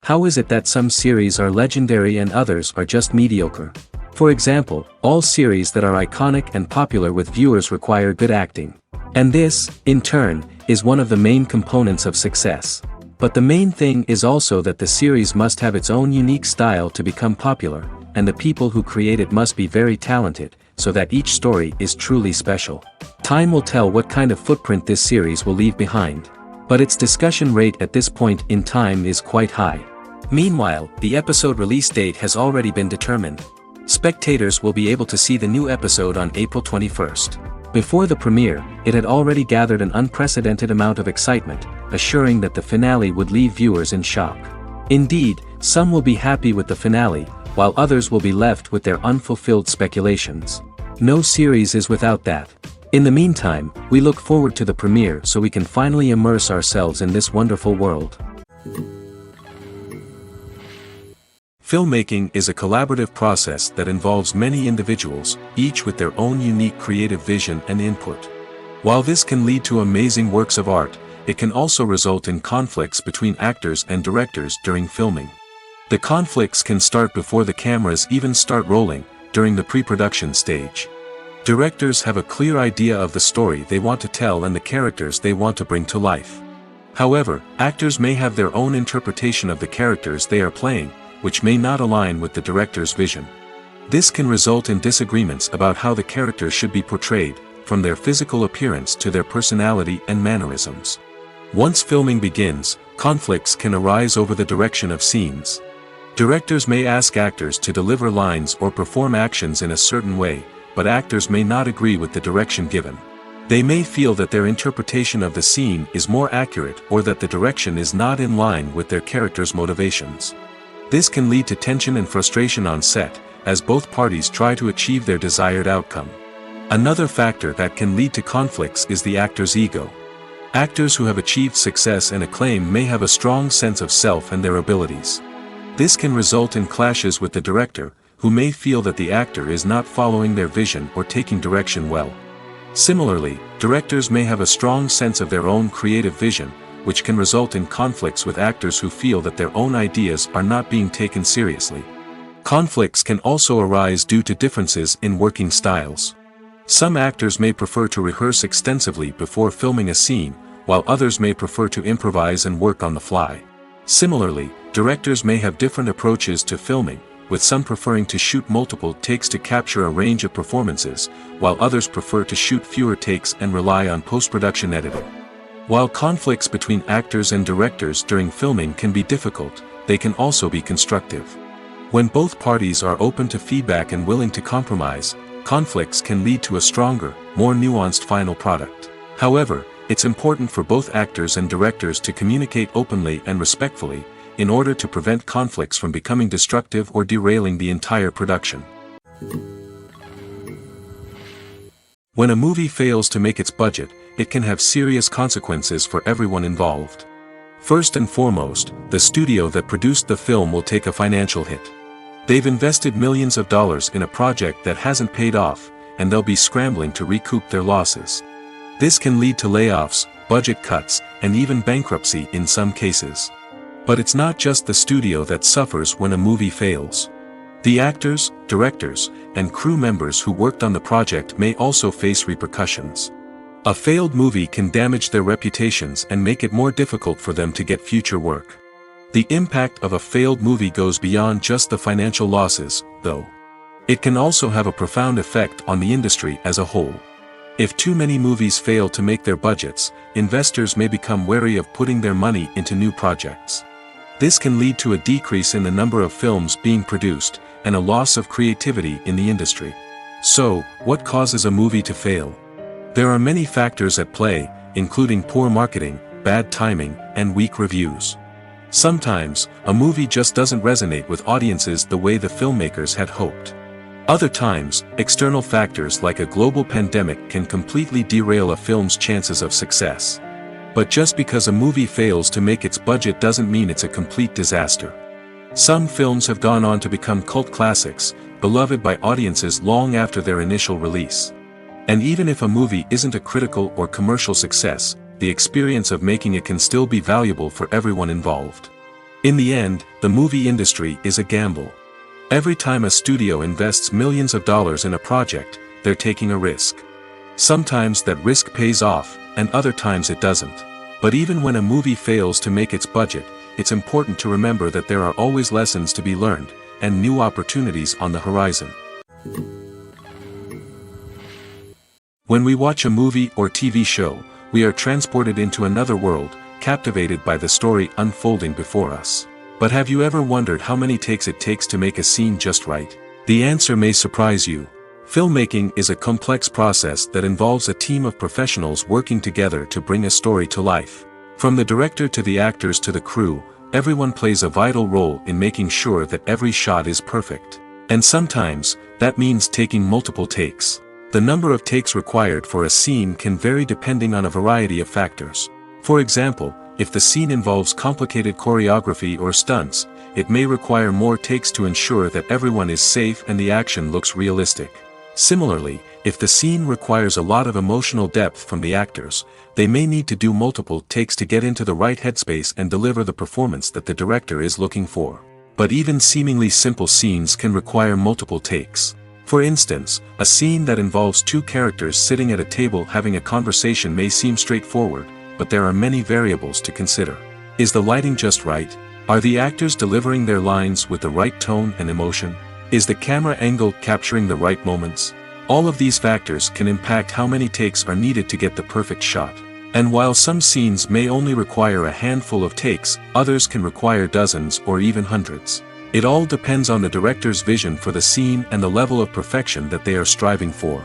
How is it that some series are legendary and others are just mediocre? For example, all series that are iconic and popular with viewers require good acting. And this, in turn, is one of the main components of success. But the main thing is also that the series must have its own unique style to become popular, and the people who create it must be very talented, so that each story is truly special. Time will tell what kind of footprint this series will leave behind. But its discussion rate at this point in time is quite high. Meanwhile, the episode release date has already been determined. Spectators will be able to see the new episode on April 21st. Before the premiere, it had already gathered an unprecedented amount of excitement, assuring that the finale would leave viewers in shock. Indeed, some will be happy with the finale, while others will be left with their unfulfilled speculations. No series is without that. In the meantime, we look forward to the premiere so we can finally immerse ourselves in this wonderful world. Filmmaking is a collaborative process that involves many individuals, each with their own unique creative vision and input. While this can lead to amazing works of art, it can also result in conflicts between actors and directors during filming. The conflicts can start before the cameras even start rolling, during the pre-production stage. Directors have a clear idea of the story they want to tell and the characters they want to bring to life. However, actors may have their own interpretation of the characters they are playing, which may not align with the director's vision. This can result in disagreements about how the characters should be portrayed, from their physical appearance to their personality and mannerisms. Once filming begins, conflicts can arise over the direction of scenes. Directors may ask actors to deliver lines or perform actions in a certain way, but actors may not agree with the direction given. They may feel that their interpretation of the scene is more accurate or that the direction is not in line with their character's motivations. This can lead to tension and frustration on set, as both parties try to achieve their desired outcome. Another factor that can lead to conflicts is the actor's ego. Actors who have achieved success and acclaim may have a strong sense of self and their abilities. This can result in clashes with the director, who may feel that the actor is not following their vision or taking direction well. Similarly, directors may have a strong sense of their own creative vision, which can result in conflicts with actors who feel that their own ideas are not being taken seriously. Conflicts can also arise due to differences in working styles. Some actors may prefer to rehearse extensively before filming a scene, while others may prefer to improvise and work on the fly. Similarly, directors may have different approaches to filming, with some preferring to shoot multiple takes to capture a range of performances, while others prefer to shoot fewer takes and rely on post-production editing. While conflicts between actors and directors during filming can be difficult, they can also be constructive. When both parties are open to feedback and willing to compromise, conflicts can lead to a stronger, more nuanced final product. However, it's important for both actors and directors to communicate openly and respectfully, in order to prevent conflicts from becoming destructive or derailing the entire production. When a movie fails to make its budget, it can have serious consequences for everyone involved. First and foremost, the studio that produced the film will take a financial hit. They've invested millions of dollars in a project that hasn't paid off, and they'll be scrambling to recoup their losses. This can lead to layoffs, budget cuts, and even bankruptcy in some cases. But it's not just the studio that suffers when a movie fails. The actors, directors, and crew members who worked on the project may also face repercussions. A failed movie can damage their reputations and make it more difficult for them to get future work. The impact of a failed movie goes beyond just the financial losses, though. It can also have a profound effect on the industry as a whole. If too many movies fail to make their budgets, investors may become wary of putting their money into new projects. This can lead to a decrease in the number of films being produced, and a loss of creativity in the industry. So, what causes a movie to fail? There are many factors at play, including poor marketing, bad timing, and weak reviews. Sometimes, a movie just doesn't resonate with audiences the way the filmmakers had hoped. Other times, external factors like a global pandemic can completely derail a film's chances of success. But just because a movie fails to make its budget doesn't mean it's a complete disaster. Some films have gone on to become cult classics, beloved by audiences long after their initial release. And even if a movie isn't a critical or commercial success, the experience of making it can still be valuable for everyone involved. In the end, the movie industry is a gamble. Every time a studio invests millions of dollars in a project, they're taking a risk. Sometimes that risk pays off, and other times it doesn't. But even when a movie fails to make its budget, it's important to remember that there are always lessons to be learned, and new opportunities on the horizon. When we watch a movie or TV show, we are transported into another world, captivated by the story unfolding before us. But have you ever wondered how many takes it takes to make a scene just right? The answer may surprise you. Filmmaking is a complex process that involves a team of professionals working together to bring a story to life. From the director to the actors to the crew, everyone plays a vital role in making sure that every shot is perfect. And sometimes, that means taking multiple takes. The number of takes required for a scene can vary depending on a variety of factors. For example, if the scene involves complicated choreography or stunts, it may require more takes to ensure that everyone is safe and the action looks realistic. Similarly, if the scene requires a lot of emotional depth from the actors, they may need to do multiple takes to get into the right headspace and deliver the performance that the director is looking for. But even seemingly simple scenes can require multiple takes. For instance, a scene that involves two characters sitting at a table having a conversation may seem straightforward, but there are many variables to consider. Is the lighting just right? Are the actors delivering their lines with the right tone and emotion? Is the camera angle capturing the right moments? All of these factors can impact how many takes are needed to get the perfect shot. And while some scenes may only require a handful of takes, others can require dozens or even hundreds. It all depends on the director's vision for the scene and the level of perfection that they are striving for.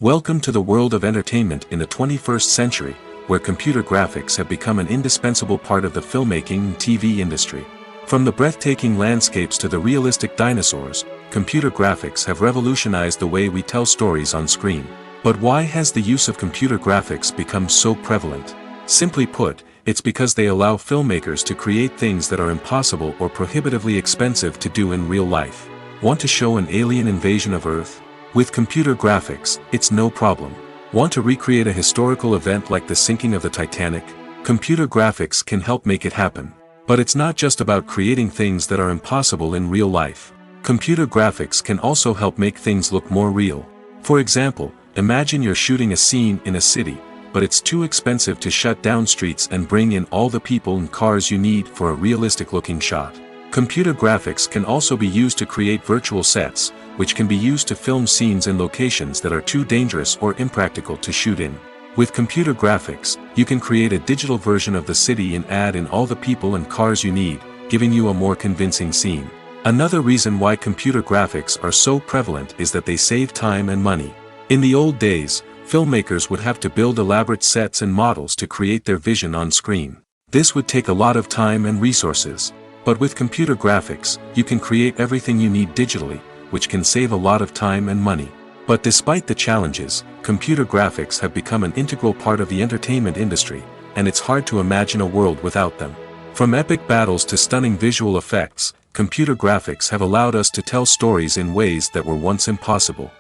Welcome to the world of entertainment in the 21st century, where computer graphics have become an indispensable part of the filmmaking and TV industry. From the breathtaking landscapes to the realistic dinosaurs, computer graphics have revolutionized the way we tell stories on screen. But why has the use of computer graphics become so prevalent? Simply put, it's because they allow filmmakers to create things that are impossible or prohibitively expensive to do in real life. Want to show an alien invasion of Earth? With computer graphics, it's no problem. Want to recreate a historical event like the sinking of the Titanic? Computer graphics can help make it happen. But it's not just about creating things that are impossible in real life. Computer graphics can also help make things look more real. For example, imagine you're shooting a scene in a city, but it's too expensive to shut down streets and bring in all the people and cars you need for a realistic-looking shot. Computer graphics can also be used to create virtual sets, which can be used to film scenes in locations that are too dangerous or impractical to shoot in. With computer graphics, you can create a digital version of the city and add in all the people and cars you need, giving you a more convincing scene. Another reason why computer graphics are so prevalent is that they save time and money. In the old days, filmmakers would have to build elaborate sets and models to create their vision on screen. This would take a lot of time and resources. But with computer graphics, you can create everything you need digitally, which can save a lot of time and money. But despite the challenges, computer graphics have become an integral part of the entertainment industry, and it's hard to imagine a world without them. From epic battles to stunning visual effects, computer graphics have allowed us to tell stories in ways that were once impossible.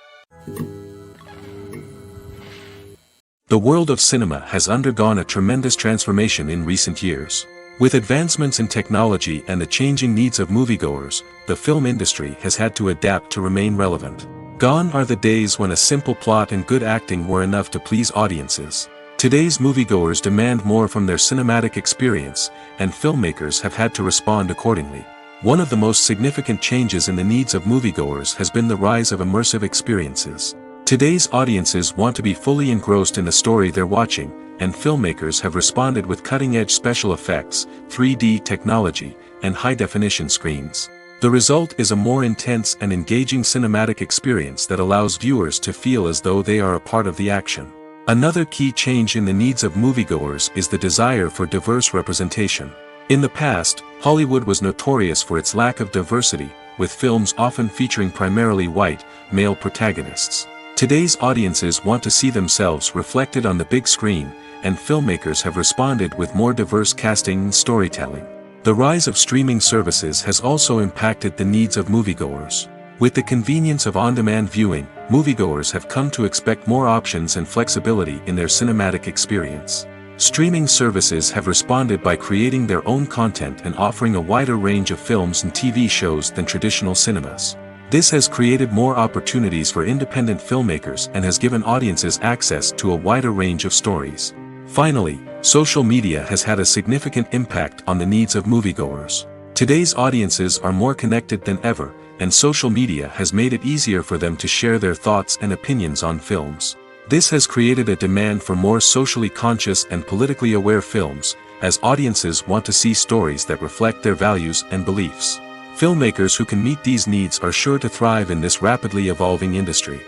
The world of cinema has undergone a tremendous transformation in recent years. With advancements in technology and the changing needs of moviegoers, the film industry has had to adapt to remain relevant. Gone are the days when a simple plot and good acting were enough to please audiences. Today's moviegoers demand more from their cinematic experience, and filmmakers have had to respond accordingly. One of the most significant changes in the needs of moviegoers has been the rise of immersive experiences. Today's audiences want to be fully engrossed in the story they're watching, and filmmakers have responded with cutting-edge special effects, 3D technology, and high-definition screens. The result is a more intense and engaging cinematic experience that allows viewers to feel as though they are a part of the action. Another key change in the needs of moviegoers is the desire for diverse representation. In the past, Hollywood was notorious for its lack of diversity, with films often featuring primarily white, male protagonists. Today's audiences want to see themselves reflected on the big screen, and filmmakers have responded with more diverse casting and storytelling. The rise of streaming services has also impacted the needs of moviegoers. With the convenience of on-demand viewing, moviegoers have come to expect more options and flexibility in their cinematic experience. Streaming services have responded by creating their own content and offering a wider range of films and TV shows than traditional cinemas. This has created more opportunities for independent filmmakers and has given audiences access to a wider range of stories. Finally, social media has had a significant impact on the needs of moviegoers. Today's audiences are more connected than ever, and social media has made it easier for them to share their thoughts and opinions on films. This has created a demand for more socially conscious and politically aware films, as audiences want to see stories that reflect their values and beliefs. Filmmakers who can meet these needs are sure to thrive in this rapidly evolving industry.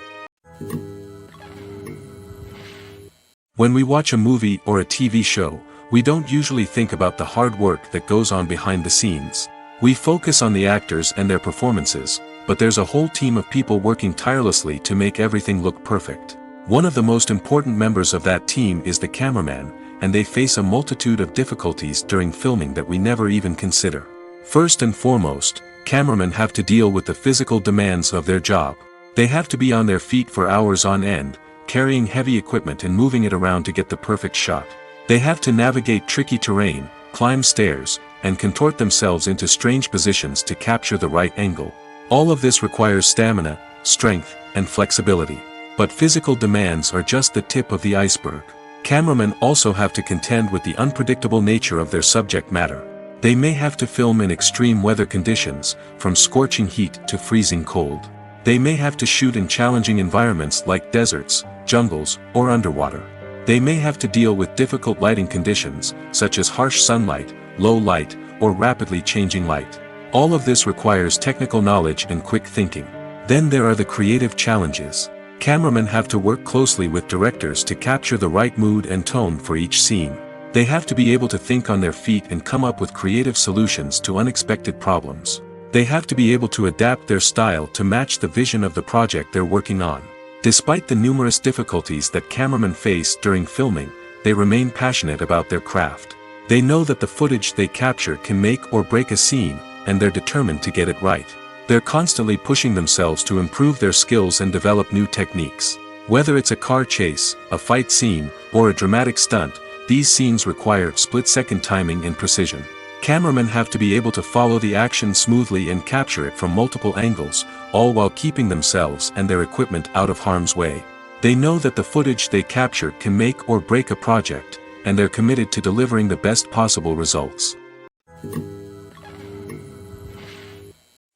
When we watch a movie or a TV show, we don't usually think about the hard work that goes on behind the scenes. We focus on the actors and their performances, but there's a whole team of people working tirelessly to make everything look perfect. One of the most important members of that team is the cameraman, and they face a multitude of difficulties during filming that we never even consider. First and foremost, cameramen have to deal with the physical demands of their job. They have to be on their feet for hours on end, carrying heavy equipment and moving it around to get the perfect shot. They have to navigate tricky terrain, climb stairs, and contort themselves into strange positions to capture the right angle. All of this requires stamina, strength, and flexibility. But physical demands are just the tip of the iceberg. Cameramen also have to contend with the unpredictable nature of their subject matter. They may have to film in extreme weather conditions, from scorching heat to freezing cold. They may have to shoot in challenging environments like deserts, jungles, or underwater. They may have to deal with difficult lighting conditions, such as harsh sunlight, low light, or rapidly changing light. All of this requires technical knowledge and quick thinking. Then there are the creative challenges. Cameramen have to work closely with directors to capture the right mood and tone for each scene. They have to be able to think on their feet and come up with creative solutions to unexpected problems. They have to be able to adapt their style to match the vision of the project they're working on. Despite the numerous difficulties that cameramen face during filming, they remain passionate about their craft. They know that the footage they capture can make or break a scene, and they're determined to get it right. They're constantly pushing themselves to improve their skills and develop new techniques. Whether it's a car chase, a fight scene, or a dramatic stunt, these scenes require split-second timing and precision. Cameramen have to be able to follow the action smoothly and capture it from multiple angles, all while keeping themselves and their equipment out of harm's way. They know that the footage they capture can make or break a project, and they're committed to delivering the best possible results.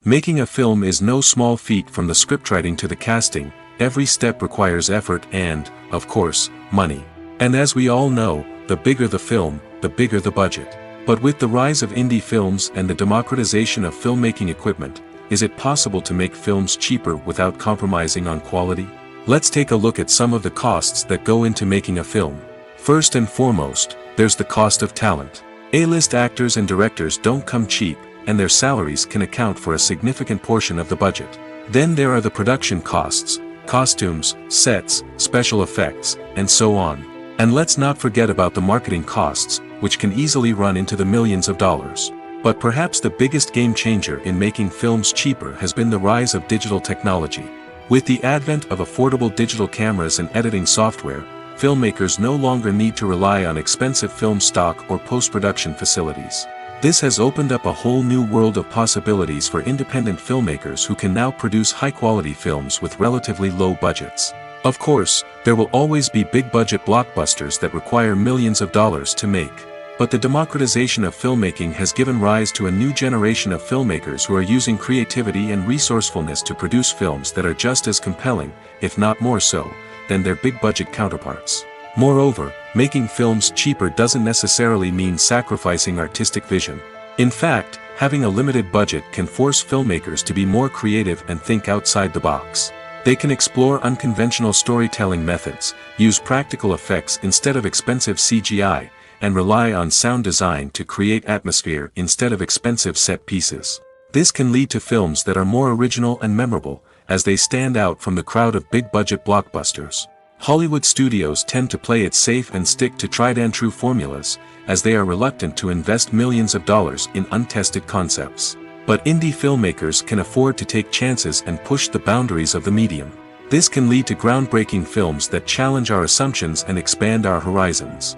Making a film is no small feat. From the scriptwriting to the casting, every step requires effort and, of course, money. And as we all know, the bigger the film, the bigger the budget. But with the rise of indie films and the democratization of filmmaking equipment, is it possible to make films cheaper without compromising on quality? Let's take a look at some of the costs that go into making a film. First and foremost, there's the cost of talent. A-list actors and directors don't come cheap, and their salaries can account for a significant portion of the budget. Then there are the production costs, costumes, sets, special effects, and so on. And let's not forget about the marketing costs, which can easily run into the millions of dollars. But perhaps the biggest game changer in making films cheaper has been the rise of digital technology. With the advent of affordable digital cameras and editing software, filmmakers no longer need to rely on expensive film stock or post-production facilities. This has opened up a whole new world of possibilities for independent filmmakers who can now produce high-quality films with relatively low budgets. Of course, there will always be big-budget blockbusters that require millions of dollars to make. But the democratization of filmmaking has given rise to a new generation of filmmakers who are using creativity and resourcefulness to produce films that are just as compelling, if not more so, than their big-budget counterparts. Moreover, making films cheaper doesn't necessarily mean sacrificing artistic vision. In fact, having a limited budget can force filmmakers to be more creative and think outside the box. They can explore unconventional storytelling methods, use practical effects instead of expensive CGI, and rely on sound design to create atmosphere instead of expensive set pieces. This can lead to films that are more original and memorable, as they stand out from the crowd of big-budget blockbusters. Hollywood studios tend to play it safe and stick to tried-and-true formulas, as they are reluctant to invest millions of dollars in untested concepts. But indie filmmakers can afford to take chances and push the boundaries of the medium. This can lead to groundbreaking films that challenge our assumptions and expand our horizons.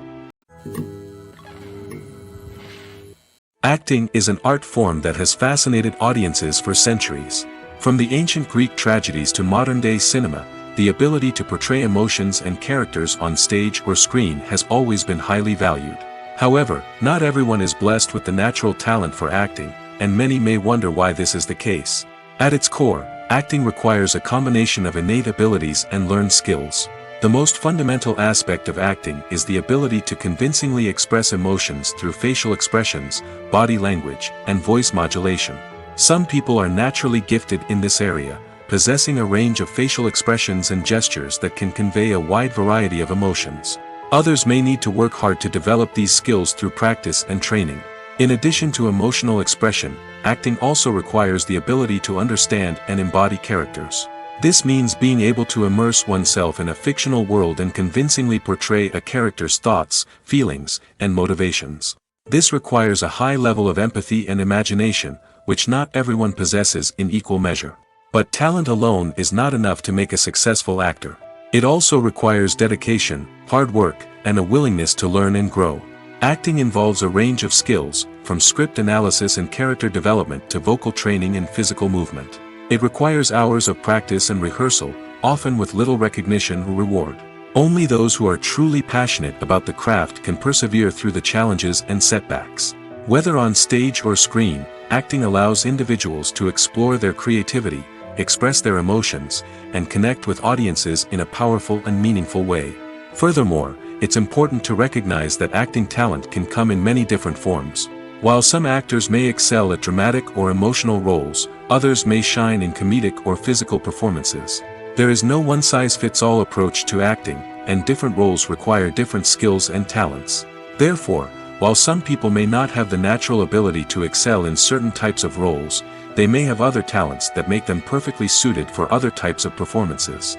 Acting is an art form that has fascinated audiences for centuries. From the ancient Greek tragedies to modern-day cinema, the ability to portray emotions and characters on stage or screen has always been highly valued. However, not everyone is blessed with the natural talent for acting, and many may wonder why this is the case. At its core, acting requires a combination of innate abilities and learned skills. The most fundamental aspect of acting is the ability to convincingly express emotions through facial expressions, body language, and voice modulation. Some people are naturally gifted in this area, possessing a range of facial expressions and gestures that can convey a wide variety of emotions. Others may need to work hard to develop these skills through practice and training. In addition to emotional expression, acting also requires the ability to understand and embody characters. This means being able to immerse oneself in a fictional world and convincingly portray a character's thoughts, feelings, and motivations. This requires a high level of empathy and imagination, which not everyone possesses in equal measure. But talent alone is not enough to make a successful actor. It also requires dedication, hard work, and a willingness to learn and grow. Acting involves a range of skills, from script analysis and character development to vocal training and physical movement. It requires hours of practice and rehearsal, often with little recognition or reward. Only those who are truly passionate about the craft can persevere through the challenges and setbacks. Whether on stage or screen, acting allows individuals to explore their creativity, express their emotions, and connect with audiences in a powerful and meaningful way. Furthermore, it's important to recognize that acting talent can come in many different forms. While some actors may excel at dramatic or emotional roles, others may shine in comedic or physical performances. There is no one-size-fits-all approach to acting, and different roles require different skills and talents. Therefore, while some people may not have the natural ability to excel in certain types of roles, they may have other talents that make them perfectly suited for other types of performances.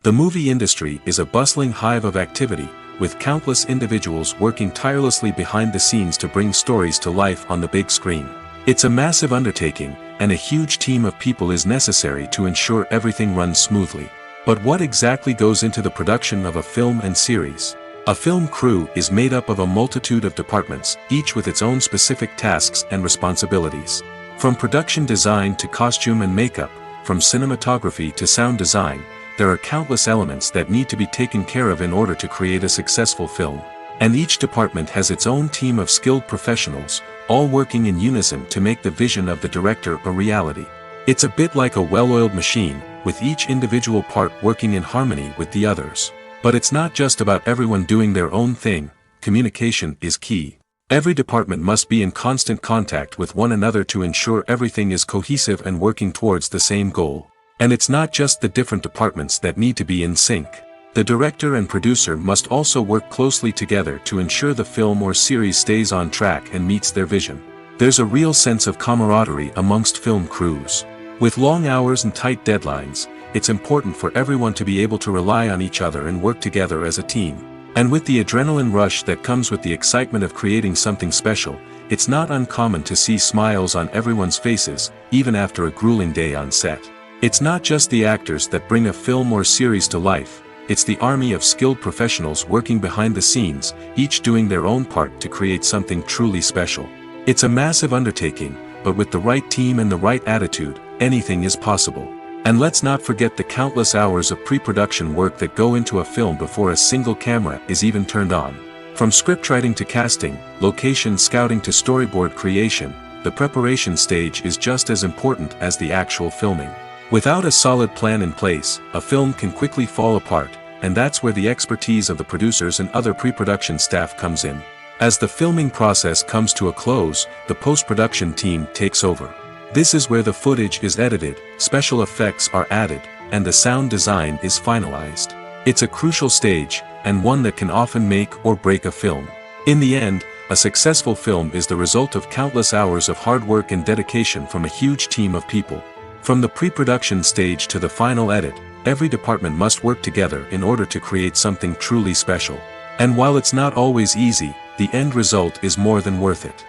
The movie industry is a bustling hive of activity, with countless individuals working tirelessly behind the scenes to bring stories to life on the big screen. It's a massive undertaking, and a huge team of people is necessary to ensure everything runs smoothly. But what exactly goes into the production of a film and series? A film crew is made up of a multitude of departments, each with its own specific tasks and responsibilities. From production design to costume and makeup, from cinematography to sound design, there are countless elements that need to be taken care of in order to create a successful film. And each department has its own team of skilled professionals, all working in unison to make the vision of the director a reality. It's a bit like a well-oiled machine, with each individual part working in harmony with the others. But it's not just about everyone doing their own thing. Communication is key. Every department must be in constant contact with one another to ensure everything is cohesive and working towards the same goal. And it's not just the different departments that need to be in sync. The director and producer must also work closely together to ensure the film or series stays on track and meets their vision. There's a real sense of camaraderie amongst film crews. With long hours and tight deadlines, it's important for everyone to be able to rely on each other and work together as a team. And with the adrenaline rush that comes with the excitement of creating something special, it's not uncommon to see smiles on everyone's faces, even after a grueling day on set. It's not just the actors that bring a film or series to life, it's the army of skilled professionals working behind the scenes, each doing their own part to create something truly special. It's a massive undertaking, but with the right team and the right attitude, anything is possible. And let's not forget the countless hours of pre-production work that go into a film before a single camera is even turned on. From scriptwriting to casting, location scouting to storyboard creation, the preparation stage is just as important as the actual filming. Without a solid plan in place, a film can quickly fall apart, and that's where the expertise of the producers and other pre-production staff comes in. As the filming process comes to a close, the post-production team takes over. This is where the footage is edited, special effects are added, and the sound design is finalized. It's a crucial stage, and one that can often make or break a film. In the end, a successful film is the result of countless hours of hard work and dedication from a huge team of people. From the pre-production stage to the final edit, every department must work together in order to create something truly special. And while it's not always easy, the end result is more than worth it.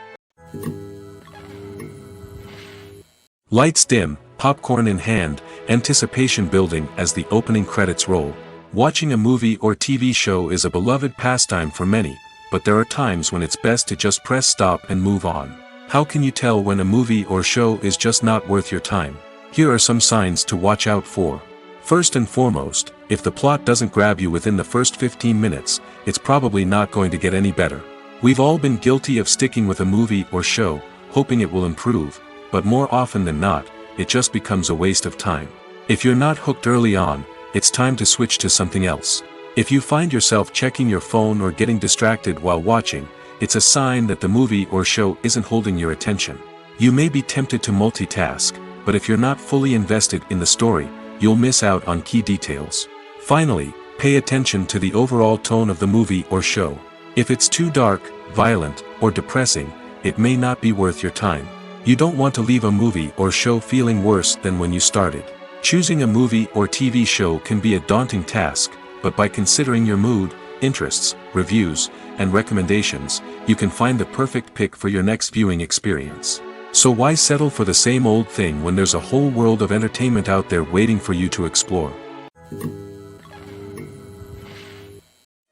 Lights dim, popcorn in hand, anticipation building as the opening credits roll. Watching a movie or TV show is a beloved pastime for many, but there are times when it's best to just press stop and move on. How can you tell when a movie or show is just not worth your time? Here are some signs to watch out for. First and foremost, if the plot doesn't grab you within the first 15 minutes, it's probably not going to get any better. We've all been guilty of sticking with a movie or show, hoping it will improve, but more often than not, it just becomes a waste of time. If you're not hooked early on, it's time to switch to something else. If you find yourself checking your phone or getting distracted while watching, it's a sign that the movie or show isn't holding your attention. You may be tempted to multitask, but if you're not fully invested in the story, you'll miss out on key details. Finally, pay attention to the overall tone of the movie or show. If it's too dark, violent, or depressing, it may not be worth your time. You don't want to leave a movie or show feeling worse than when you started. Choosing a movie or TV show can be a daunting task, but by considering your mood, interests, reviews, and recommendations, you can find the perfect pick for your next viewing experience. So why settle for the same old thing when there's a whole world of entertainment out there waiting for you to explore?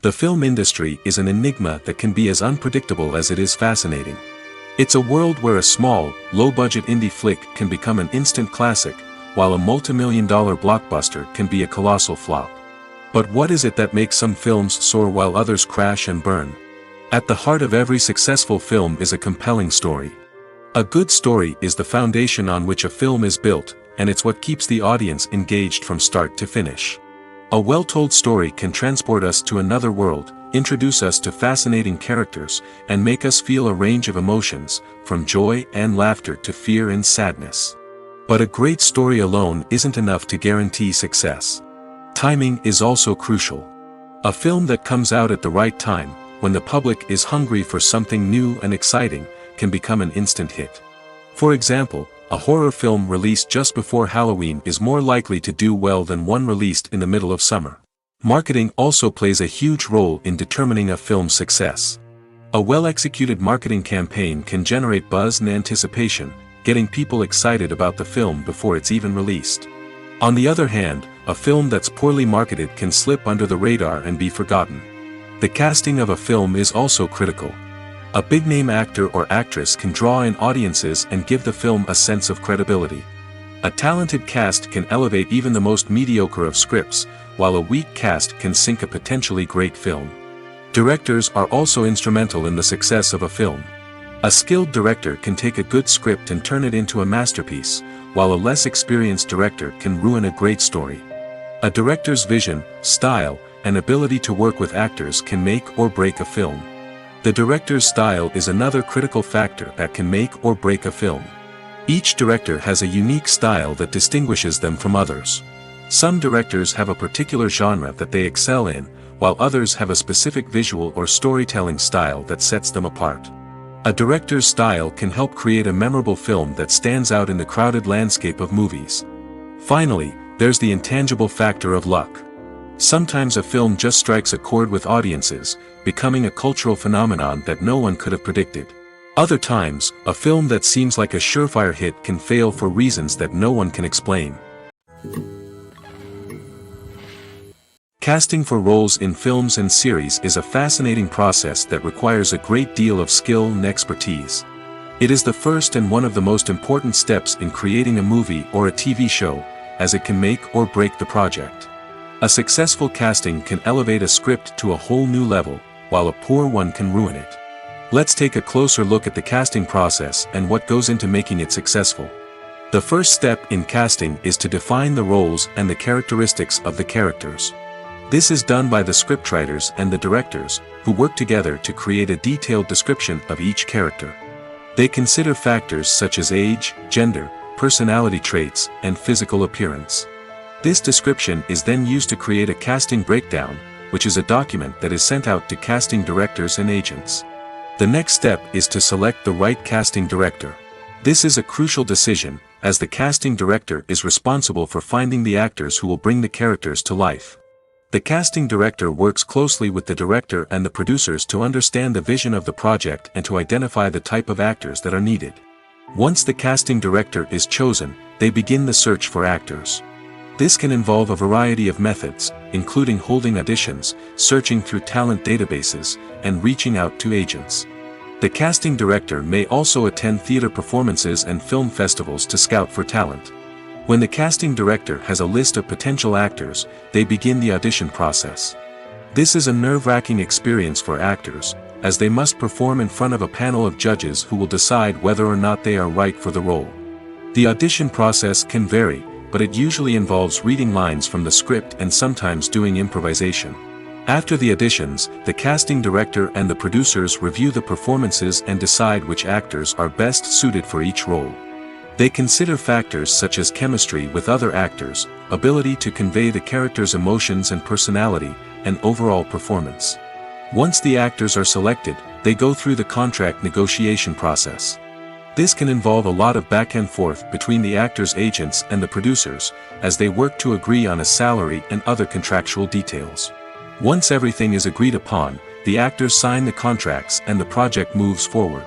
The film industry is an enigma that can be as unpredictable as it is fascinating. It's a world where a small, low-budget indie flick can become an instant classic, while a multi-million-dollar blockbuster can be a colossal flop. But what is it that makes some films soar while others crash and burn? At the heart of every successful film is a compelling story. A good story is the foundation on which a film is built, and it's what keeps the audience engaged from start to finish. A well-told story can transport us to another world, introduce us to fascinating characters, and make us feel a range of emotions, from joy and laughter to fear and sadness. But a great story alone isn't enough to guarantee success. Timing is also crucial. A film that comes out at the right time, when the public is hungry for something new and exciting, can become an instant hit. For example, a horror film released just before Halloween is more likely to do well than one released in the middle of summer. Marketing also plays a huge role in determining a film's success. A well-executed marketing campaign can generate buzz and anticipation, getting people excited about the film before it's even released. On the other hand, a film that's poorly marketed can slip under the radar and be forgotten. The casting of a film is also critical. A big-name actor or actress can draw in audiences and give the film a sense of credibility. A talented cast can elevate even the most mediocre of scripts, while a weak cast can sink a potentially great film. Directors are also instrumental in the success of a film. A skilled director can take a good script and turn it into a masterpiece, while a less experienced director can ruin a great story. A director's vision, style, and ability to work with actors can make or break a film. The director's style is another critical factor that can make or break a film. Each director has a unique style that distinguishes them from others. Some directors have a particular genre that they excel in, while others have a specific visual or storytelling style that sets them apart. A director's style can help create a memorable film that stands out in the crowded landscape of movies. Finally, there's the intangible factor of luck. Sometimes a film just strikes a chord with audiences, becoming a cultural phenomenon that no one could have predicted. Other times, a film that seems like a surefire hit can fail for reasons that no one can explain. Casting for roles in films and series is a fascinating process that requires a great deal of skill and expertise. It is the first and one of the most important steps in creating a movie or a TV show, as it can make or break the project. A successful casting can elevate a script to a whole new level, while a poor one can ruin it. Let's take a closer look at the casting process and what goes into making it successful. The first step in casting is to define the roles and the characteristics of the characters. This is done by the scriptwriters and the directors, who work together to create a detailed description of each character. They consider factors such as age, gender, personality traits, and physical appearance. This description is then used to create a casting breakdown, which is a document that is sent out to casting directors and agents. The next step is to select the right casting director. This is a crucial decision, as the casting director is responsible for finding the actors who will bring the characters to life. The casting director works closely with the director and the producers to understand the vision of the project and to identify the type of actors that are needed. Once the casting director is chosen, they begin the search for actors. This can involve a variety of methods, including holding auditions, searching through talent databases, and reaching out to agents. The casting director may also attend theater performances and film festivals to scout for talent. When the casting director has a list of potential actors, they begin the audition process. This is a nerve-wracking experience for actors, as they must perform in front of a panel of judges who will decide whether or not they are right for the role. The audition process can vary, but it usually involves reading lines from the script and sometimes doing improvisation. After the auditions, the casting director and the producers review the performances and decide which actors are best suited for each role. They consider factors such as chemistry with other actors, ability to convey the character's emotions and personality, and overall performance. Once the actors are selected, they go through the contract negotiation process. This can involve a lot of back and forth between the actors' agents and the producers, as they work to agree on a salary and other contractual details. Once everything is agreed upon, the actors sign the contracts and the project moves forward.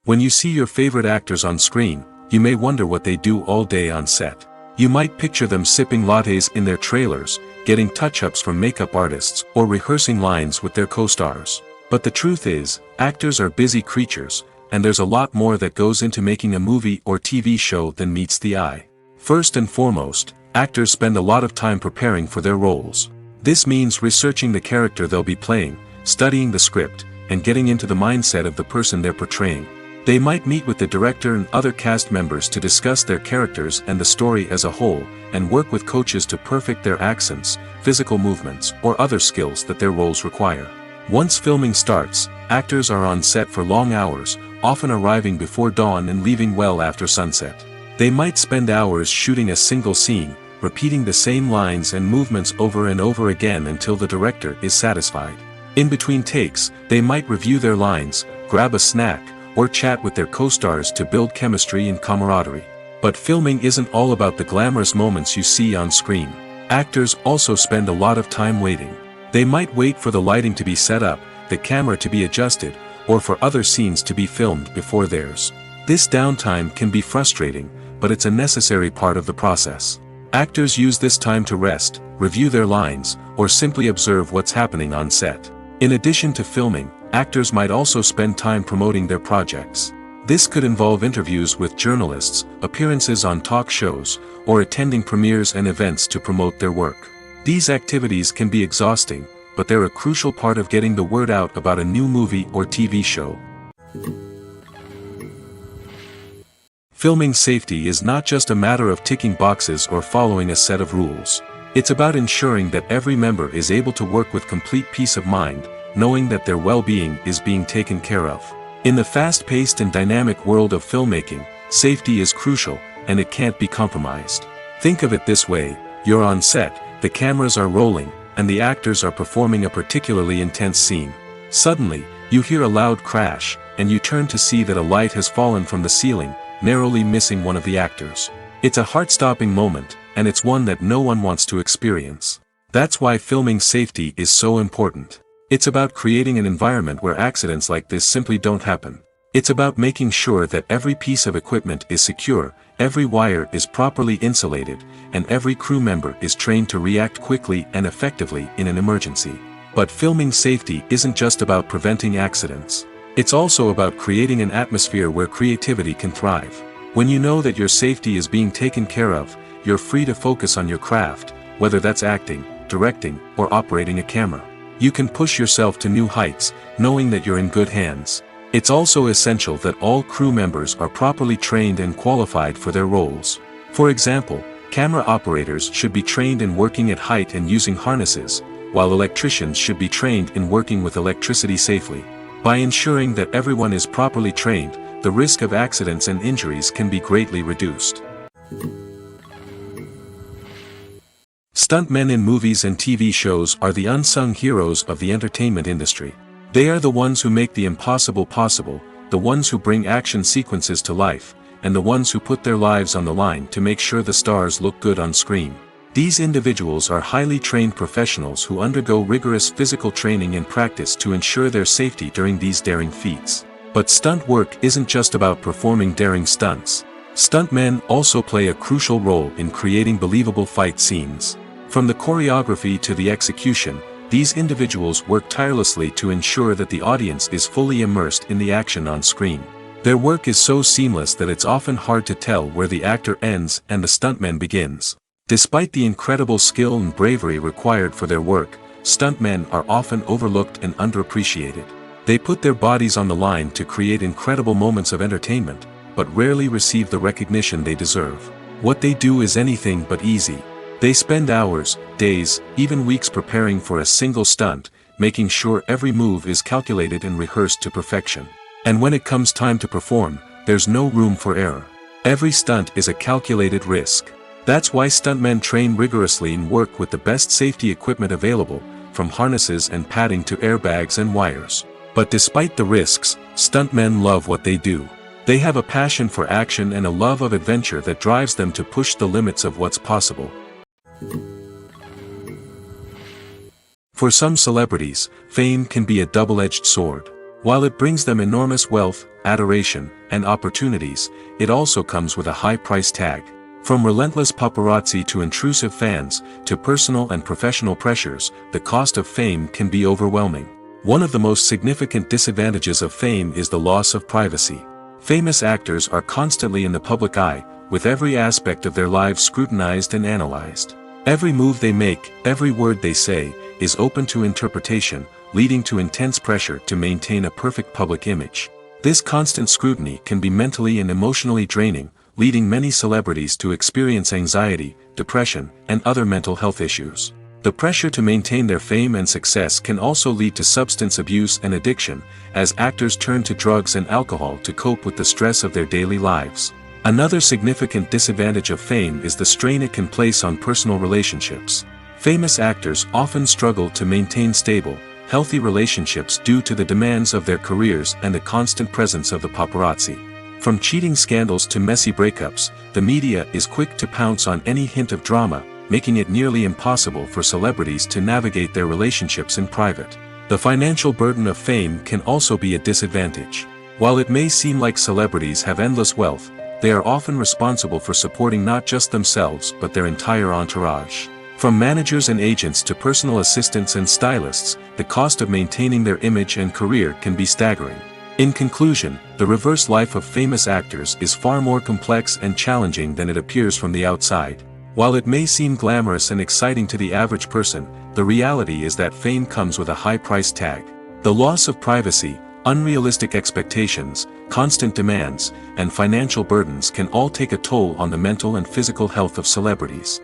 When you see your favorite actors on screen, you may wonder what they do all day on set. You might picture them sipping lattes in their trailers, getting touch-ups from makeup artists, or rehearsing lines with their co-stars. But the truth is, actors are busy creatures, and there's a lot more that goes into making a movie or TV show than meets the eye. First and foremost, actors spend a lot of time preparing for their roles. This means researching the character they'll be playing, studying the script, and getting into the mindset of the person they're portraying. They might meet with the director and other cast members to discuss their characters and the story as a whole, and work with coaches to perfect their accents, physical movements, or other skills that their roles require. Once filming starts, actors are on set for long hours, often arriving before dawn and leaving well after sunset. They might spend hours shooting a single scene, repeating the same lines and movements over and over again until the director is satisfied. In between takes, they might review their lines, grab a snack, or chat with their co-stars to build chemistry and camaraderie. But filming isn't all about the glamorous moments you see on screen. Actors also spend a lot of time waiting. They might wait for the lighting to be set up, the camera to be adjusted, or for other scenes to be filmed before theirs. This downtime can be frustrating, but it's a necessary part of the process. Actors use this time to rest, review their lines, or simply observe what's happening on set. In addition to filming, actors might also spend time promoting their projects. This could involve interviews with journalists, appearances on talk shows, or attending premieres and events to promote their work. These activities can be exhausting, but they're a crucial part of getting the word out about a new movie or TV show. Filming safety is not just a matter of ticking boxes or following a set of rules. It's about ensuring that every member is able to work with complete peace of mind, knowing that their well-being is being taken care of. In the fast-paced and dynamic world of filmmaking, safety is crucial, and it can't be compromised. Think of it this way: you're on set, the cameras are rolling, and the actors are performing a particularly intense scene. Suddenly, you hear a loud crash, and you turn to see that a light has fallen from the ceiling, narrowly missing one of the actors. It's a heart-stopping moment, and it's one that no one wants to experience. That's why filming safety is so important. It's about creating an environment where accidents like this simply don't happen. It's about making sure that every piece of equipment is secure, every wire is properly insulated, and every crew member is trained to react quickly and effectively in an emergency. But filming safety isn't just about preventing accidents. It's also about creating an atmosphere where creativity can thrive. When you know that your safety is being taken care of, you're free to focus on your craft, whether that's acting, directing, or operating a camera. You can push yourself to new heights, knowing that you're in good hands. It's also essential that all crew members are properly trained and qualified for their roles. For example, camera operators should be trained in working at height and using harnesses, while electricians should be trained in working with electricity safely. By ensuring that everyone is properly trained, the risk of accidents and injuries can be greatly reduced. Stuntmen in movies and TV shows are the unsung heroes of the entertainment industry. They are the ones who make the impossible possible, the ones who bring action sequences to life, and the ones who put their lives on the line to make sure the stars look good on screen. These individuals are highly trained professionals who undergo rigorous physical training and practice to ensure their safety during these daring feats. But stunt work isn't just about performing daring stunts. Stuntmen also play a crucial role in creating believable fight scenes. From the choreography to the execution, these individuals work tirelessly to ensure that the audience is fully immersed in the action on screen. Their work is so seamless that it's often hard to tell where the actor ends and the stuntman begins. Despite the incredible skill and bravery required for their work, stuntmen are often overlooked and underappreciated. They put their bodies on the line to create incredible moments of entertainment, but rarely receive the recognition they deserve. What they do is anything but easy. They spend hours, days, even weeks preparing for a single stunt, making sure every move is calculated and rehearsed to perfection. And when it comes time to perform, there's no room for error. Every stunt is a calculated risk. That's why stuntmen train rigorously and work with the best safety equipment available, from harnesses and padding to airbags and wires. But despite the risks, stuntmen love what they do. They have a passion for action and a love of adventure that drives them to push the limits of what's possible. For some celebrities, fame can be a double-edged sword. While it brings them enormous wealth, adoration, and opportunities, it also comes with a high price tag. From relentless paparazzi to intrusive fans, to personal and professional pressures, the cost of fame can be overwhelming. One of the most significant disadvantages of fame is the loss of privacy. Famous actors are constantly in the public eye, with every aspect of their lives scrutinized and analyzed. Every move they make, every word they say, is open to interpretation, leading to intense pressure to maintain a perfect public image. This constant scrutiny can be mentally and emotionally draining, leading many celebrities to experience anxiety, depression, and other mental health issues. The pressure to maintain their fame and success can also lead to substance abuse and addiction, as actors turn to drugs and alcohol to cope with the stress of their daily lives. Another significant disadvantage of fame is the strain it can place on personal relationships. Famous actors often struggle to maintain stable, healthy relationships due to the demands of their careers and the constant presence of the paparazzi. From cheating scandals to messy breakups, the media is quick to pounce on any hint of drama, making it nearly impossible for celebrities to navigate their relationships in private. The financial burden of fame can also be a disadvantage. While it may seem like celebrities have endless wealth, they are often responsible for supporting not just themselves but their entire entourage. From managers and agents to personal assistants and stylists, the cost of maintaining their image and career can be staggering. In conclusion, the reverse life of famous actors is far more complex and challenging than it appears from the outside. While it may seem glamorous and exciting to the average person, the reality is that fame comes with a high price tag. The loss of privacy, unrealistic expectations, constant demands, and financial burdens can all take a toll on the mental and physical health of celebrities.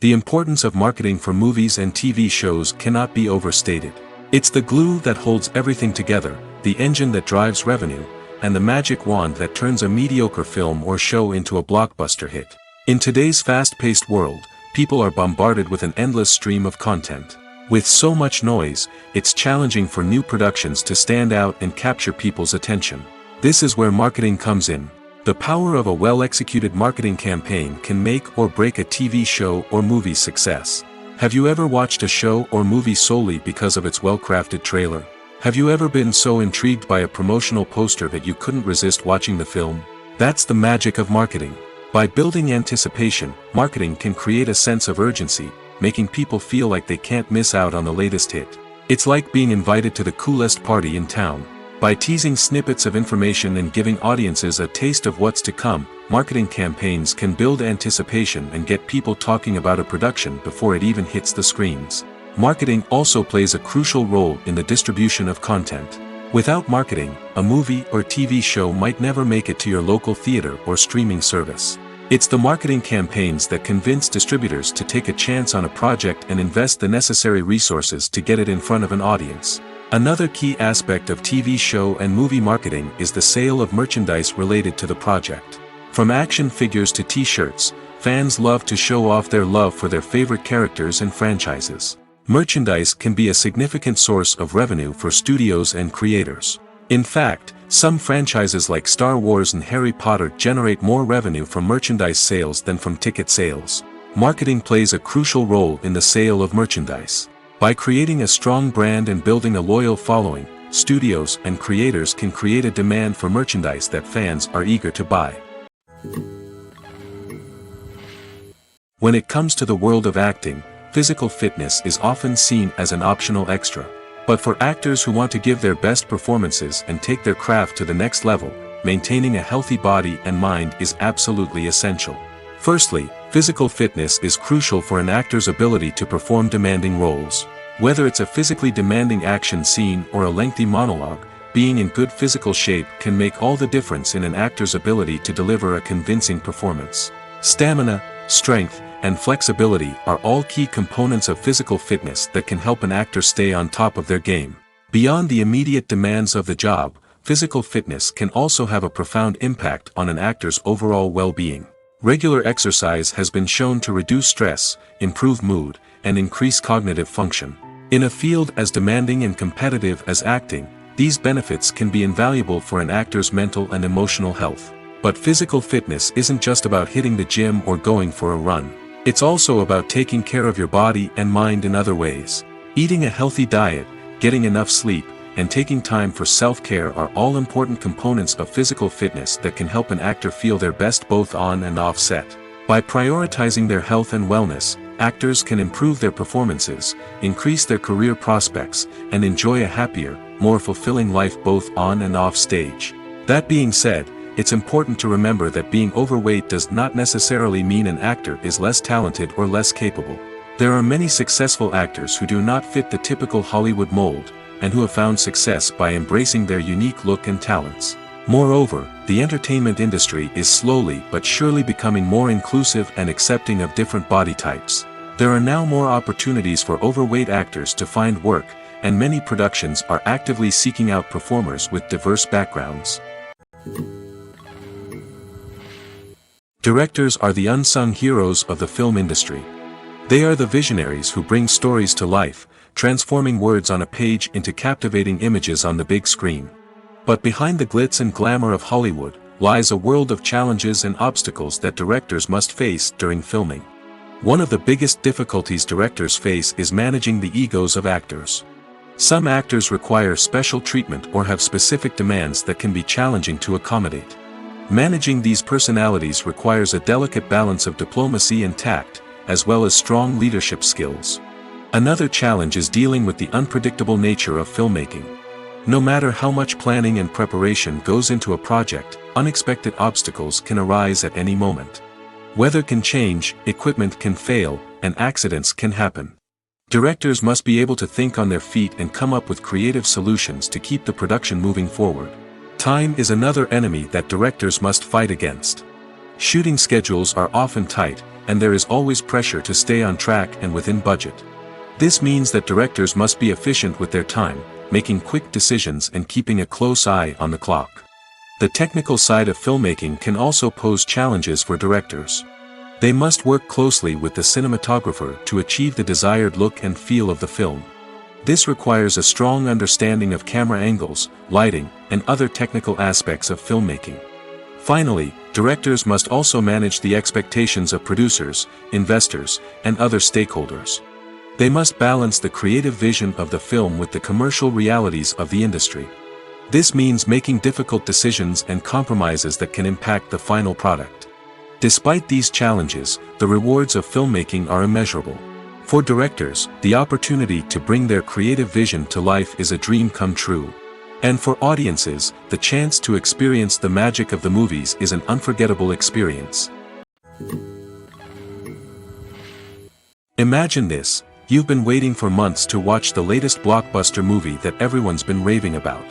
The importance of marketing for movies and TV shows cannot be overstated. It's the glue that holds everything together, the engine that drives revenue, and the magic wand that turns a mediocre film or show into a blockbuster hit. In today's fast-paced world, people are bombarded with an endless stream of content. With so much noise, it's challenging for new productions to stand out and capture people's attention. This is where marketing comes in. The power of a well-executed marketing campaign can make or break a TV show or movie's success. Have you ever watched a show or movie solely because of its well-crafted trailer? Have you ever been so intrigued by a promotional poster that you couldn't resist watching the film? That's the magic of marketing. By building anticipation, marketing can create a sense of urgency, making people feel like they can't miss out on the latest hit. It's like being invited to the coolest party in town. By teasing snippets of information and giving audiences a taste of what's to come, marketing campaigns can build anticipation and get people talking about a production before it even hits the screens. Marketing also plays a crucial role in the distribution of content. Without marketing, a movie or TV show might never make it to your local theater or streaming service. It's the marketing campaigns that convince distributors to take a chance on a project and invest the necessary resources to get it in front of an audience. Another key aspect of TV show and movie marketing is the sale of merchandise related to the project. From action figures to t-shirts, fans love to show off their love for their favorite characters and franchises. Merchandise can be a significant source of revenue for studios and creators. In fact, some franchises like Star Wars and Harry Potter generate more revenue from merchandise sales than from ticket sales. Marketing plays a crucial role in the sale of merchandise. By creating a strong brand and building a loyal following, studios and creators can create a demand for merchandise that fans are eager to buy. When it comes to the world of acting, physical fitness is often seen as an optional extra. But for actors who want to give their best performances and take their craft to the next level, maintaining a healthy body and mind is absolutely essential. Firstly, physical fitness is crucial for an actor's ability to perform demanding roles. Whether it's a physically demanding action scene or a lengthy monologue, being in good physical shape can make all the difference in an actor's ability to deliver a convincing performance. Stamina, strength, and flexibility are all key components of physical fitness that can help an actor stay on top of their game. Beyond the immediate demands of the job, physical fitness can also have a profound impact on an actor's overall well-being. Regular exercise has been shown to reduce stress, improve mood, and increase cognitive function. In a field as demanding and competitive as acting, these benefits can be invaluable for an actor's mental and emotional health. But physical fitness isn't just about hitting the gym or going for a run. It's also about taking care of your body and mind in other ways. Eating a healthy diet, getting enough sleep, and taking time for self-care are all important components of physical fitness that can help an actor feel their best both on and off set. By prioritizing their health and wellness, actors can improve their performances, increase their career prospects, and enjoy a happier, more fulfilling life both on and off stage. That being said, it's important to remember that being overweight does not necessarily mean an actor is less talented or less capable. There are many successful actors who do not fit the typical Hollywood mold, and who have found success by embracing their unique look and talents. Moreover, the entertainment industry is slowly but surely becoming more inclusive and accepting of different body types. There are now more opportunities for overweight actors to find work, and many productions are actively seeking out performers with diverse backgrounds. Directors are the unsung heroes of the film industry. They are the visionaries who bring stories to life, transforming words on a page into captivating images on the big screen. But behind the glitz and glamour of Hollywood, lies a world of challenges and obstacles that directors must face during filming. One of the biggest difficulties directors face is managing the egos of actors. Some actors require special treatment or have specific demands that can be challenging to accommodate. Managing these personalities requires a delicate balance of diplomacy and tact, as well as strong leadership skills. Another challenge is dealing with the unpredictable nature of filmmaking. No matter how much planning and preparation goes into a project, unexpected obstacles can arise at any moment. Weather can change, equipment can fail, and accidents can happen. Directors must be able to think on their feet and come up with creative solutions to keep the production moving forward. Time is another enemy that directors must fight against. Shooting schedules are often tight, and there is always pressure to stay on track and within budget. This means that directors must be efficient with their time, making quick decisions and keeping a close eye on the clock. The technical side of filmmaking can also pose challenges for directors. They must work closely with the cinematographer to achieve the desired look and feel of the film. This requires a strong understanding of camera angles, lighting, and other technical aspects of filmmaking. Finally, directors must also manage the expectations of producers, investors, and other stakeholders. They must balance the creative vision of the film with the commercial realities of the industry. This means making difficult decisions and compromises that can impact the final product. Despite these challenges, the rewards of filmmaking are immeasurable. For directors, the opportunity to bring their creative vision to life is a dream come true. And for audiences, the chance to experience the magic of the movies is an unforgettable experience. Imagine this: you've been waiting for months to watch the latest blockbuster movie that everyone's been raving about.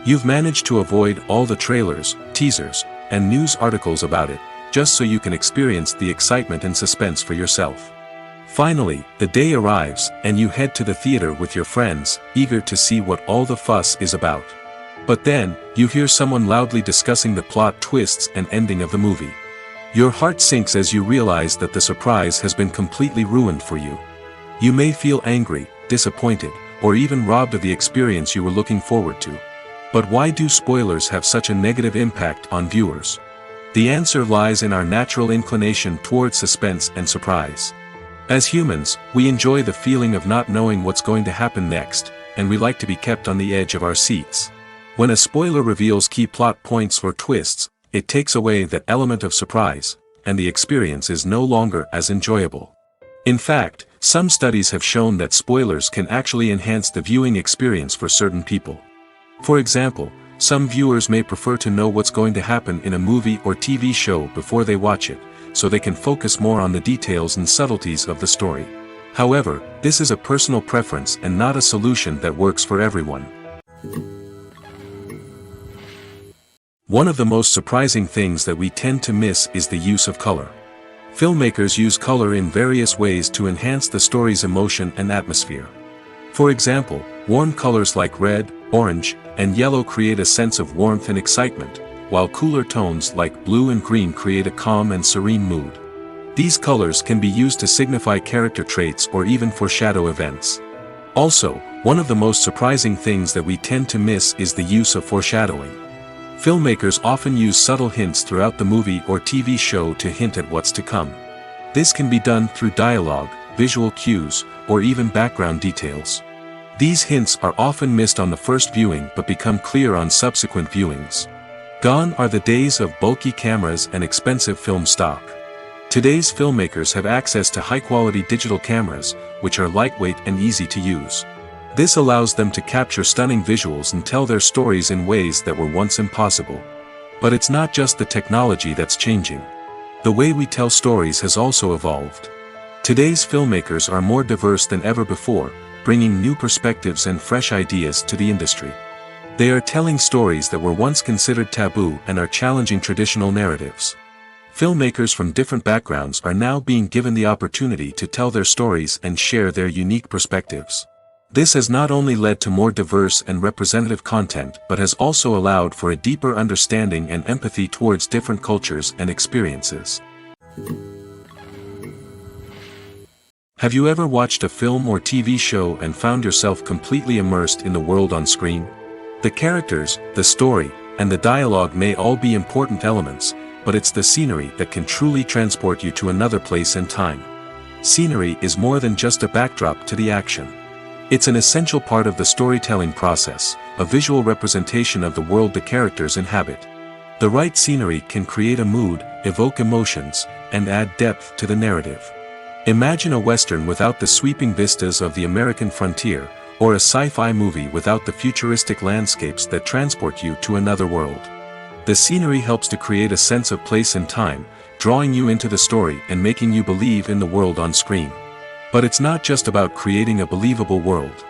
You've managed to avoid all the trailers, teasers, and news articles about it, just so you can experience the excitement and suspense for yourself. Finally, the day arrives, and you head to the theater with your friends, eager to see what all the fuss is about. But then, you hear someone loudly discussing the plot twists and ending of the movie. Your heart sinks as you realize that the surprise has been completely ruined for you. You may feel angry, disappointed, or even robbed of the experience you were looking forward to. But why do spoilers have such a negative impact on viewers? The answer lies in our natural inclination toward suspense and surprise. As humans, we enjoy the feeling of not knowing what's going to happen next, and we like to be kept on the edge of our seats. When a spoiler reveals key plot points or twists, it takes away that element of surprise, and the experience is no longer as enjoyable. In fact, some studies have shown that spoilers can actually enhance the viewing experience for certain people. For example, some viewers may prefer to know what's going to happen in a movie or TV show before they watch it, so they can focus more on the details and subtleties of the story. However, this is a personal preference and not a solution that works for everyone. One of the most surprising things that we tend to miss is the use of color. Filmmakers use color in various ways to enhance the story's emotion and atmosphere. For example, warm colors like red, orange, and yellow create a sense of warmth and excitement, while cooler tones like blue and green create a calm and serene mood. These colors can be used to signify character traits or even foreshadow events. Also, one of the most surprising things that we tend to miss is the use of foreshadowing. Filmmakers often use subtle hints throughout the movie or TV show to hint at what's to come. This can be done through dialogue, visual cues, or even background details. These hints are often missed on the first viewing but become clear on subsequent viewings. Gone are the days of bulky cameras and expensive film stock. Today's filmmakers have access to high-quality digital cameras, which are lightweight and easy to use. This allows them to capture stunning visuals and tell their stories in ways that were once impossible. But it's not just the technology that's changing. The way we tell stories has also evolved. Today's filmmakers are more diverse than ever before, bringing new perspectives and fresh ideas to the industry. They are telling stories that were once considered taboo and are challenging traditional narratives. Filmmakers from different backgrounds are now being given the opportunity to tell their stories and share their unique perspectives. This has not only led to more diverse and representative content but has also allowed for a deeper understanding and empathy towards different cultures and experiences. Have you ever watched a film or TV show and found yourself completely immersed in the world on screen? The characters, the story, and the dialogue may all be important elements, but it's the scenery that can truly transport you to another place and time. Scenery is more than just a backdrop to the action. It's an essential part of the storytelling process, a visual representation of the world the characters inhabit. The right scenery can create a mood, evoke emotions, and add depth to the narrative. Imagine a Western without the sweeping vistas of the American frontier, or a sci-fi movie without the futuristic landscapes that transport you to another world. The scenery helps to create a sense of place and time, drawing you into the story and making you believe in the world on screen. But it's not just about creating a believable world.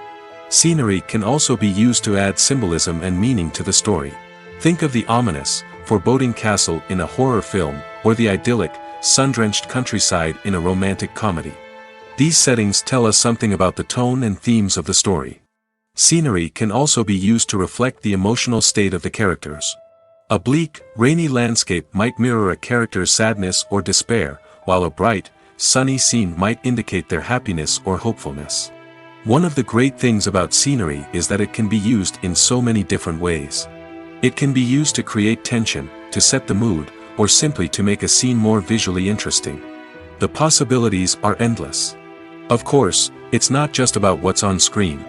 Scenery can also be used to add symbolism and meaning to the story. Think of the ominous, foreboding castle in a horror film, or the idyllic, sun-drenched countryside in a romantic comedy. These settings tell us something about the tone and themes of the story. Scenery can also be used to reflect the emotional state of the characters. A bleak, rainy landscape might mirror a character's sadness or despair, while a bright, sunny scene might indicate their happiness or hopefulness. One of the great things about scenery is that it can be used in so many different ways. It can be used to create tension, to set the mood, or simply to make a scene more visually interesting. The possibilities are endless. Of course, it's not just about what's on screen.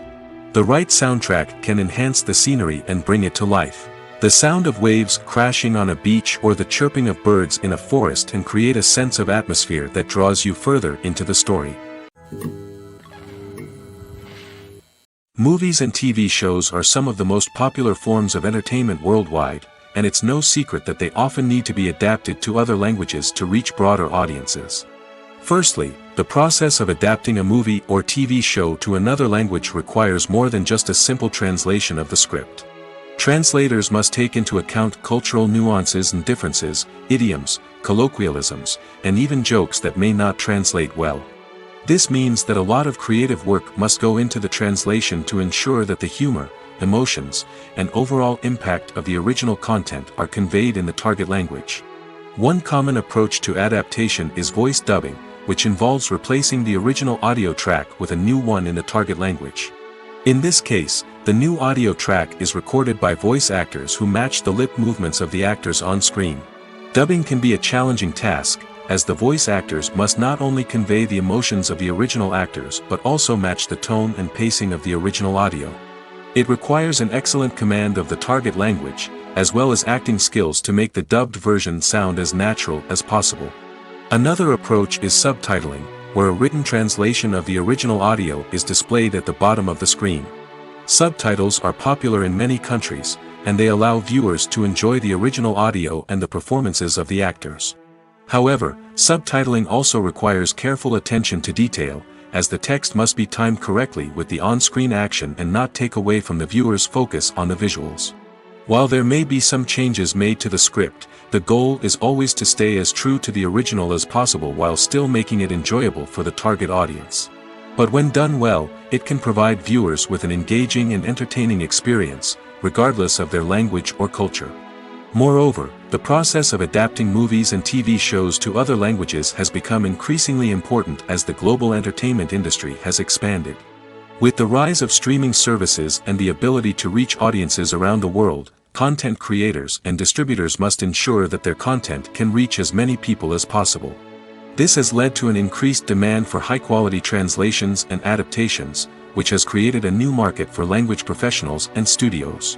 The right soundtrack can enhance the scenery and bring it to life. The sound of waves crashing on a beach or the chirping of birds in a forest can create a sense of atmosphere that draws you further into the story. Movies and TV shows are some of the most popular forms of entertainment worldwide, and it's no secret that they often need to be adapted to other languages to reach broader audiences. Firstly, the process of adapting a movie or TV show to another language requires more than just a simple translation of the script. Translators must take into account cultural nuances and differences, idioms, colloquialisms, and even jokes that may not translate well. This means that a lot of creative work must go into the translation to ensure that the humor, emotions, and overall impact of the original content are conveyed in the target language. One common approach to adaptation is voice dubbing, which involves replacing the original audio track with a new one in the target language. In this case, the new audio track is recorded by voice actors who match the lip movements of the actors on screen. Dubbing can be a challenging task, as the voice actors must not only convey the emotions of the original actors but also match the tone and pacing of the original audio. It requires an excellent command of the target language, as well as acting skills to make the dubbed version sound as natural as possible. Another approach is subtitling, where a written translation of the original audio is displayed at the bottom of the screen. Subtitles are popular in many countries, and they allow viewers to enjoy the original audio and the performances of the actors. However, subtitling also requires careful attention to detail, as the text must be timed correctly with the on-screen action and not take away from the viewer's focus on the visuals. While there may be some changes made to the script, the goal is always to stay as true to the original as possible while still making it enjoyable for the target audience. But when done well, it can provide viewers with an engaging and entertaining experience, regardless of their language or culture. Moreover, the process of adapting movies and TV shows to other languages has become increasingly important as the global entertainment industry has expanded. With the rise of streaming services and the ability to reach audiences around the world, content creators and distributors must ensure that their content can reach as many people as possible. This has led to an increased demand for high-quality translations and adaptations, which has created a new market for language professionals and studios.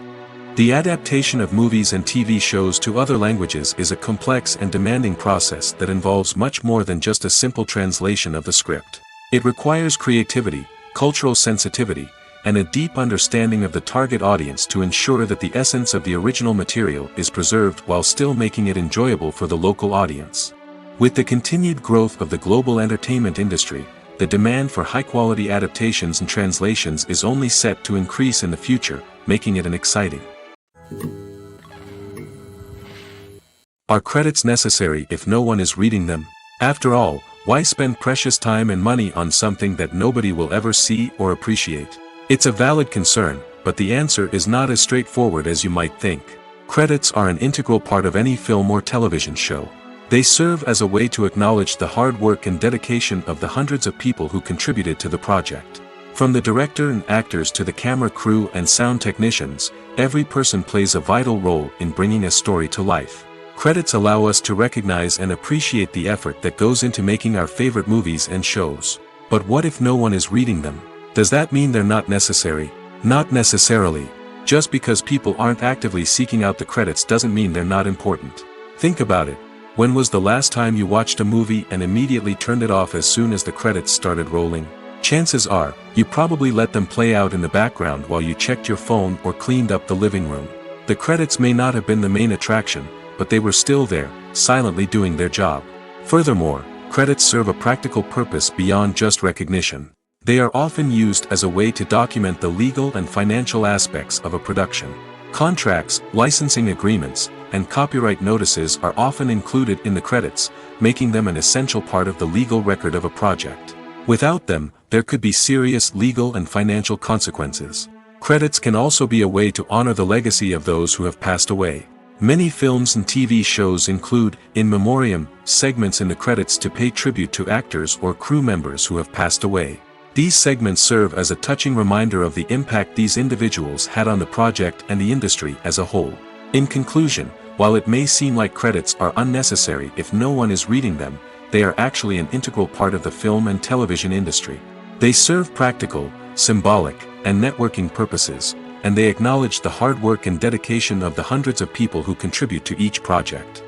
The adaptation of movies and TV shows to other languages is a complex and demanding process that involves much more than just a simple translation of the script. It requires creativity, cultural sensitivity, and a deep understanding of the target audience to ensure that the essence of the original material is preserved while still making it enjoyable for the local audience. With the continued growth of the global entertainment industry, the demand for high-quality adaptations and translations is only set to increase in the future, making it an exciting. Are credits necessary if no one is reading them? After all, why spend precious time and money on something that nobody will ever see or appreciate? It's a valid concern, but the answer is not as straightforward as you might think. Credits are an integral part of any film or television show. They serve as a way to acknowledge the hard work and dedication of the hundreds of people who contributed to the project. From the director and actors to the camera crew and sound technicians, every person plays a vital role in bringing a story to life. Credits allow us to recognize and appreciate the effort that goes into making our favorite movies and shows. But what if no one is reading them? Does that mean they're not necessary? Not necessarily. Just because people aren't actively seeking out the credits doesn't mean they're not important. Think about it. When was the last time you watched a movie and immediately turned it off as soon as the credits started rolling? Chances are, you probably let them play out in the background while you checked your phone or cleaned up the living room. The credits may not have been the main attraction, but they were still there, silently doing their job. Furthermore, credits serve a practical purpose beyond just recognition. They are often used as a way to document the legal and financial aspects of a production. Contracts, licensing agreements, and copyright notices are often included in the credits, making them an essential part of the legal record of a project. Without them, there could be serious legal and financial consequences. Credits can also be a way to honor the legacy of those who have passed away. Many films and TV shows include, in memoriam, segments in the credits to pay tribute to actors or crew members who have passed away. These segments serve as a touching reminder of the impact these individuals had on the project and the industry as a whole. In conclusion, while it may seem like credits are unnecessary if no one is reading them, they are actually an integral part of the film and television industry. They serve practical, symbolic, and networking purposes, and they acknowledge the hard work and dedication of the hundreds of people who contribute to each project.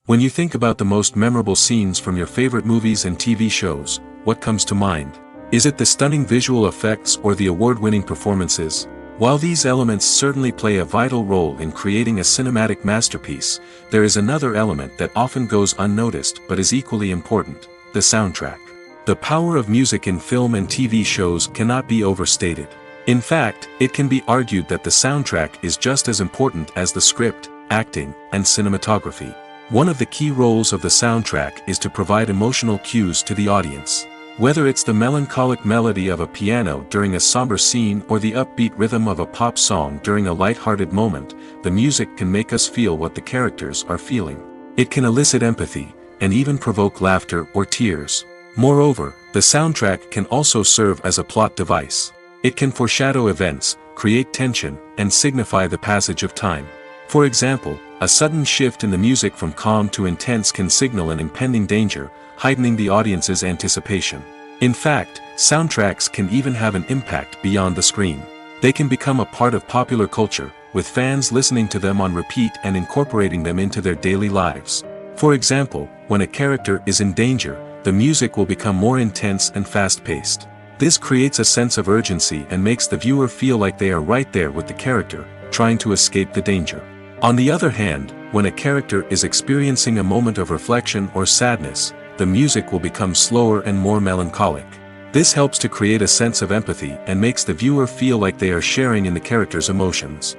When you think about the most memorable scenes from your favorite movies and TV shows, what comes to mind? Is it the stunning visual effects or the award-winning performances? While these elements certainly play a vital role in creating a cinematic masterpiece, there is another element that often goes unnoticed but is equally important: the soundtrack. The power of music in film and TV shows cannot be overstated. In fact, it can be argued that the soundtrack is just as important as the script, acting, and cinematography. One of the key roles of the soundtrack is to provide emotional cues to the audience. Whether it's the melancholic melody of a piano during a somber scene or the upbeat rhythm of a pop song during a light-hearted moment, the music can make us feel what the characters are feeling. It can elicit empathy, and even provoke laughter or tears. Moreover, the soundtrack can also serve as a plot device. It can foreshadow events, create tension, and signify the passage of time. For example, A sudden shift in the music from calm to intense can signal an impending danger, heightening the audience's anticipation. In fact, soundtracks can even have an impact beyond the screen. They can become a part of popular culture, with fans listening to them on repeat and incorporating them into their daily lives. For example, when a character is in danger, the music will become more intense and fast-paced. This creates a sense of urgency and makes the viewer feel like they are right there with the character, trying to escape the danger. On the other hand, when a character is experiencing a moment of reflection or sadness, the music will become slower and more melancholic. This helps to create a sense of empathy and makes the viewer feel like they are sharing in the character's emotions.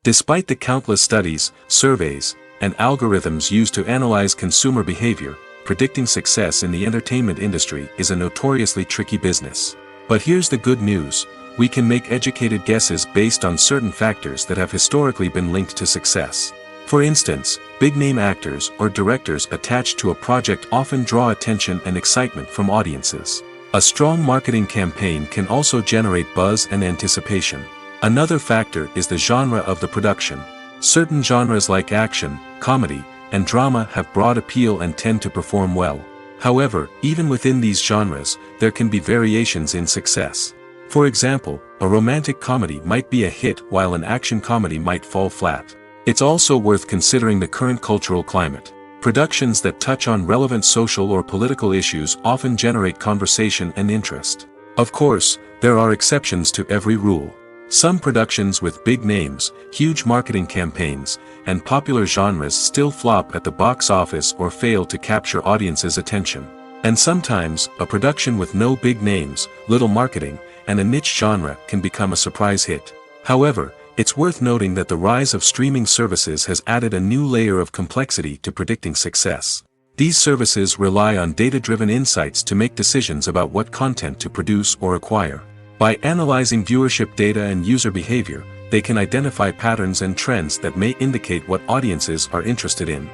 Despite the countless studies, surveys, and algorithms used to analyze consumer behavior, predicting success in the entertainment industry is a notoriously tricky business. But here's the good news: we can make educated guesses based on certain factors that have historically been linked to success. For instance, big-name actors or directors attached to a project often draw attention and excitement from audiences. A strong marketing campaign can also generate buzz and anticipation. Another factor is the genre of the production. Certain genres like action, comedy, and drama have broad appeal and tend to perform well. However, even within these genres, there can be variations in success. For example, a romantic comedy might be a hit while an action comedy might fall flat. It's also worth considering the current cultural climate. Productions that touch on relevant social or political issues often generate conversation and interest. Of course, there are exceptions to every rule. Some productions with big names, huge marketing campaigns, and popular genres still flop at the box office or fail to capture audiences' attention. And sometimes, a production with no big names, little marketing, and a niche genre can become a surprise hit. However, it's worth noting that the rise of streaming services has added a new layer of complexity to predicting success. These services rely on data-driven insights to make decisions about what content to produce or acquire. By analyzing viewership data and user behavior, they can identify patterns and trends that may indicate what audiences are interested in.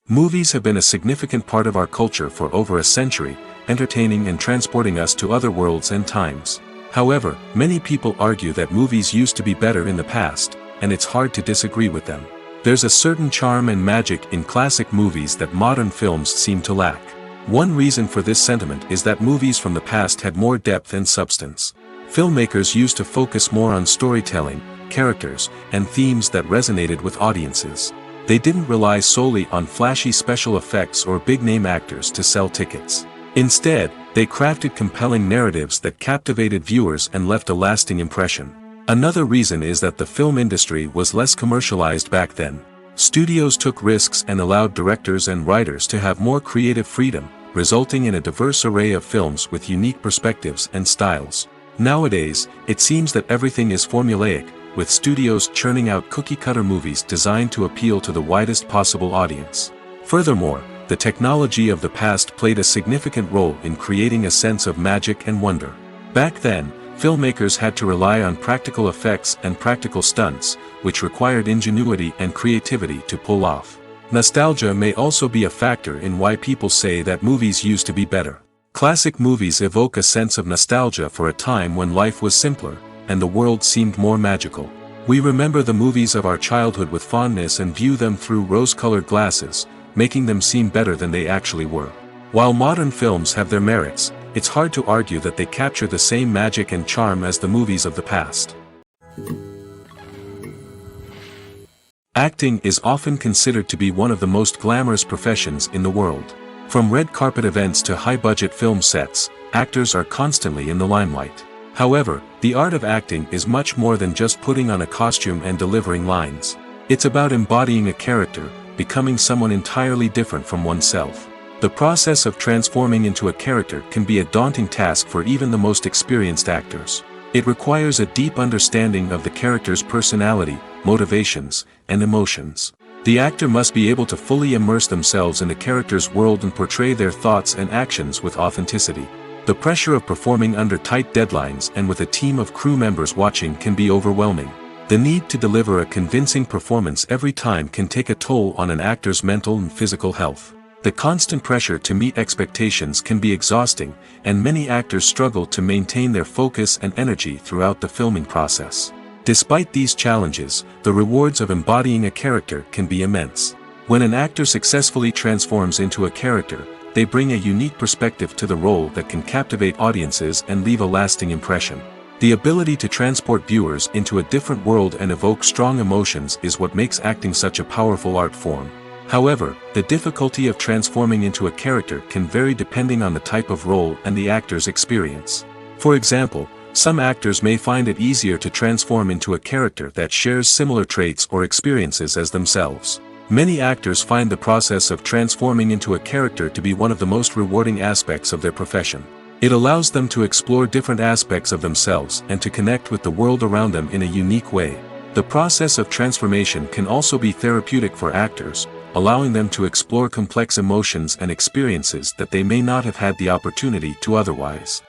Movies have been a significant part of our culture for over a century, entertaining and transporting us to other worlds and times. However, many people argue that movies used to be better in the past, and it's hard to disagree with them. There's a certain charm and magic in classic movies that modern films seem to lack. One reason for this sentiment is that movies from the past had more depth and substance. Filmmakers used to focus more on storytelling, characters, and themes that resonated with audiences. They didn't rely solely on flashy special effects or big-name actors to sell tickets. Instead, they crafted compelling narratives that captivated viewers and left a lasting impression. Another reason is that the film industry was less commercialized back then. Studios took risks and allowed directors and writers to have more creative freedom, resulting in a diverse array of films with unique perspectives and styles. Nowadays, it seems that everything is formulaic, with studios churning out cookie-cutter movies designed to appeal to the widest possible audience. Furthermore, the technology of the past played a significant role in creating a sense of magic and wonder. Back then, filmmakers had to rely on practical effects and practical stunts, which required ingenuity and creativity to pull off. Nostalgia may also be a factor in why people say that movies used to be better. Classic movies evoke a sense of nostalgia for a time when life was simpler, and the world seemed more magical. We remember the movies of our childhood with fondness and view them through rose-colored glasses, making them seem better than they actually were. While modern films have their merits, it's hard to argue that they capture the same magic and charm as the movies of the past. Acting is often considered to be one of the most glamorous professions in the world. From red carpet events to high-budget film sets, actors are constantly in the limelight. However, the art of acting is much more than just putting on a costume and delivering lines. It's about embodying a character, becoming someone entirely different from oneself. The process of transforming into a character can be a daunting task for even the most experienced actors. It requires a deep understanding of the character's personality, motivations, and emotions. The actor must be able to fully immerse themselves in the character's world and portray their thoughts and actions with authenticity. The pressure of performing under tight deadlines and with a team of crew members watching can be overwhelming. The need to deliver a convincing performance every time can take a toll on an actor's mental and physical health. The constant pressure to meet expectations can be exhausting, and many actors struggle to maintain their focus and energy throughout the filming process. Despite these challenges, the rewards of embodying a character can be immense. When an actor successfully transforms into a character, they bring a unique perspective to the role that can captivate audiences and leave a lasting impression. The ability to transport viewers into a different world and evoke strong emotions is what makes acting such a powerful art form. However, the difficulty of transforming into a character can vary depending on the type of role and the actor's experience. For example, some actors may find it easier to transform into a character that shares similar traits or experiences as themselves. Many actors find the process of transforming into a character to be one of the most rewarding aspects of their profession. It allows them to explore different aspects of themselves and to connect with the world around them in a unique way. The process of transformation can also be therapeutic for actors, allowing them to explore complex emotions and experiences that they may not have had the opportunity to otherwise.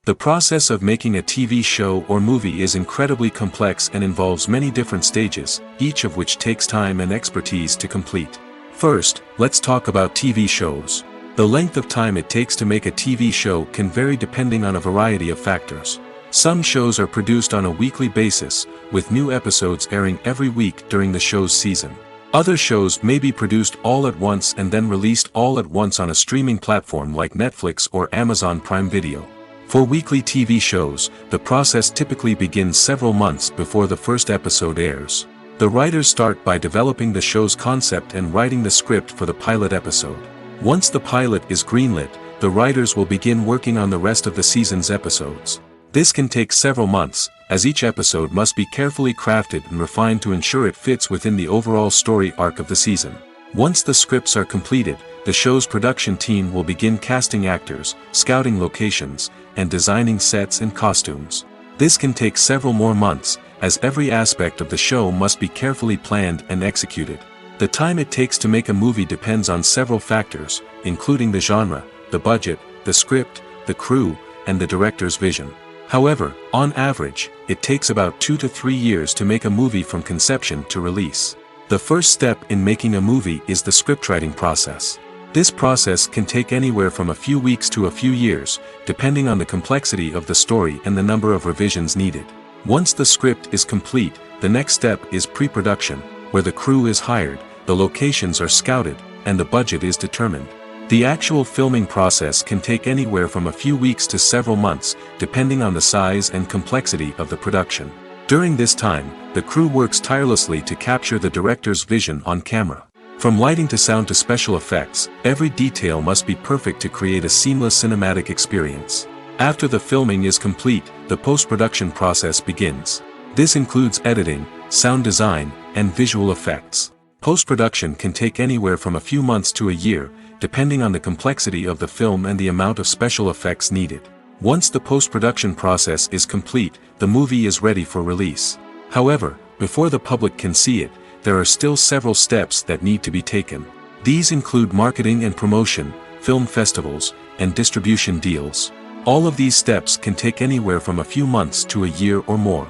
The process of making a TV show or movie is incredibly complex and involves many different stages, each of which takes time and expertise to complete. First, let's talk about TV shows. The length of time it takes to make a TV show can vary depending on a variety of factors. Some shows are produced on a weekly basis, with new episodes airing every week during the show's season. Other shows may be produced all at once and then released all at once on a streaming platform like Netflix or Amazon Prime Video. For weekly TV shows, the process typically begins several months before the first episode airs. The writers start by developing the show's concept and writing the script for the pilot episode. Once the pilot is greenlit, the writers will begin working on the rest of the season's episodes. This can take several months, as each episode must be carefully crafted and refined to ensure it fits within the overall story arc of the season. Once the scripts are completed, the show's production team will begin casting actors, scouting locations, and designing sets and costumes. This can take several more months, as every aspect of the show must be carefully planned and executed. The time it takes to make a movie depends on several factors, including the genre, the budget, the script, the crew, and the director's vision. However, on average, it takes about 2 to 3 years to make a movie from conception to release. The first step in making a movie is the scriptwriting process. This process can take anywhere from a few weeks to a few years, depending on the complexity of the story and the number of revisions needed. Once the script is complete, the next step is pre-production, where the crew is hired, the locations are scouted, and the budget is determined. The actual filming process can take anywhere from a few weeks to several months, depending on the size and complexity of the production. During this time, the crew works tirelessly to capture the director's vision on camera. From lighting to sound to special effects, every detail must be perfect to create a seamless cinematic experience. After the filming is complete, the post-production process begins. This includes editing, sound design, and visual effects. Post-production can take anywhere from a few months to a year, depending on the complexity of the film and the amount of special effects needed. Once the post-production process is complete, the movie is ready for release. However, before the public can see it, there are still several steps that need to be taken. These include marketing and promotion, film festivals, and distribution deals. All of these steps can take anywhere from a few months to a year or more.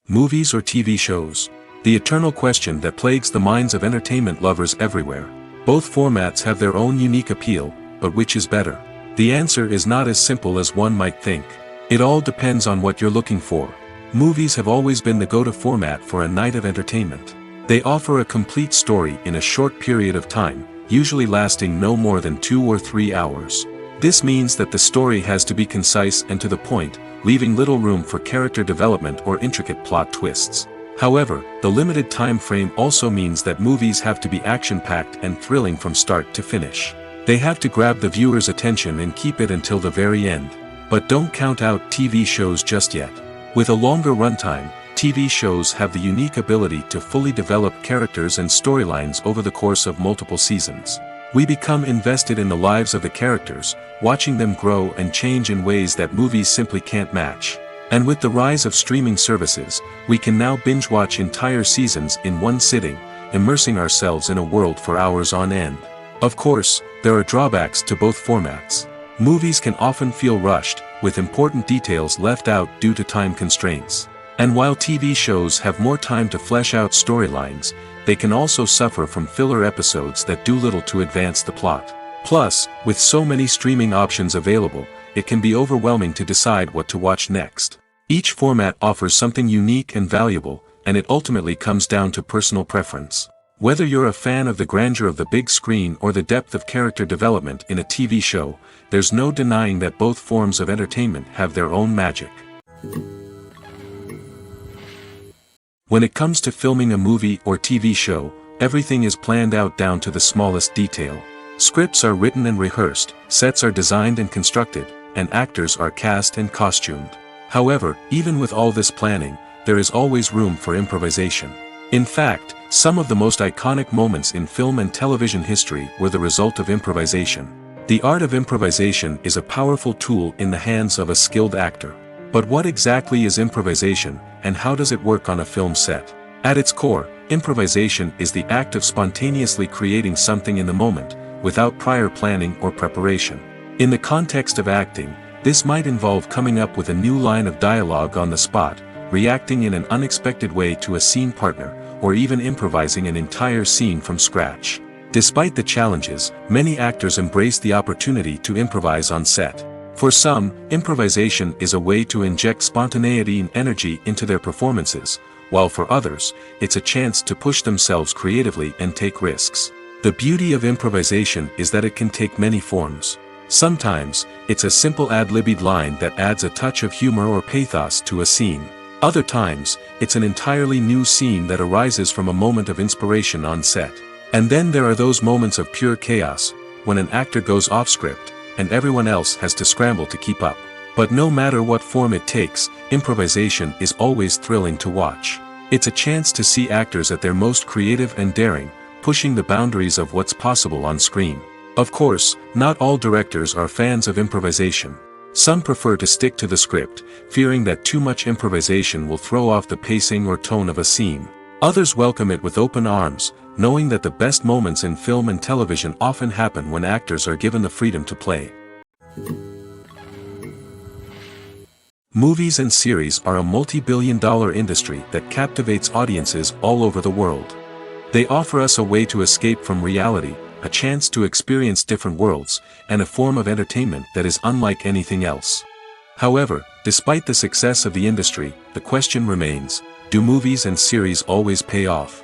Movies or TV shows? The eternal question that plagues the minds of entertainment lovers everywhere. Both formats have their own unique appeal, but which is better? The answer is not as simple as one might think. It all depends on what you're looking for. Movies have always been the go-to format for a night of entertainment. They offer a complete story in a short period of time, usually lasting no more than 2 or 3 hours. This means that the story has to be concise and to the point, leaving little room for character development or intricate plot twists. However, the limited time frame also means that movies have to be action-packed and thrilling from start to finish. They have to grab the viewer's attention and keep it until the very end. But don't count out TV shows just yet. With a longer runtime, TV shows have the unique ability to fully develop characters and storylines over the course of multiple seasons. We become invested in the lives of the characters, watching them grow and change in ways that movies simply can't match. And with the rise of streaming services, we can now binge-watch entire seasons in one sitting, immersing ourselves in a world for hours on end. Of course, there are drawbacks to both formats. Movies can often feel rushed, with important details left out due to time constraints. And while TV shows have more time to flesh out storylines, they can also suffer from filler episodes that do little to advance the plot. Plus, with so many streaming options available, it can be overwhelming to decide what to watch next. Each format offers something unique and valuable, and it ultimately comes down to personal preference. Whether you're a fan of the grandeur of the big screen or the depth of character development in a TV show, there's no denying that both forms of entertainment have their own magic. When it comes to filming a movie or TV show, everything is planned out down to the smallest detail. Scripts are written and rehearsed, sets are designed and constructed, and actors are cast and costumed. However, even with all this planning, there is always room for improvisation. In fact, some of the most iconic moments in film and television history were the result of improvisation. The art of improvisation is a powerful tool in the hands of a skilled actor. But what exactly is improvisation, and how does it work on a film set? At its core, improvisation is the act of spontaneously creating something in the moment, without prior planning or preparation. In the context of acting, this might involve coming up with a new line of dialogue on the spot, reacting in an unexpected way to a scene partner, or even improvising an entire scene from scratch. Despite the challenges, many actors embrace the opportunity to improvise on set. For some, improvisation is a way to inject spontaneity and energy into their performances, while for others, it's a chance to push themselves creatively and take risks. The beauty of improvisation is that it can take many forms. Sometimes, it's a simple ad-libbed line that adds a touch of humor or pathos to a scene. Other times, it's an entirely new scene that arises from a moment of inspiration on set. And then there are those moments of pure chaos, when an actor goes off script, and everyone else has to scramble to keep up. But no matter what form it takes, improvisation is always thrilling to watch. It's a chance to see actors at their most creative and daring, pushing the boundaries of what's possible on screen. Of course, not all directors are fans of improvisation. Some prefer to stick to the script, fearing that too much improvisation will throw off the pacing or tone of a scene. Others welcome it with open arms, knowing that the best moments in film and television often happen when actors are given the freedom to play. Movies and series are a multi-billion-dollar industry that captivates audiences all over the world. They offer us a way to escape from reality, a chance to experience different worlds, and a form of entertainment that is unlike anything else. However, despite the success of the industry, the question remains, do movies and series always pay off?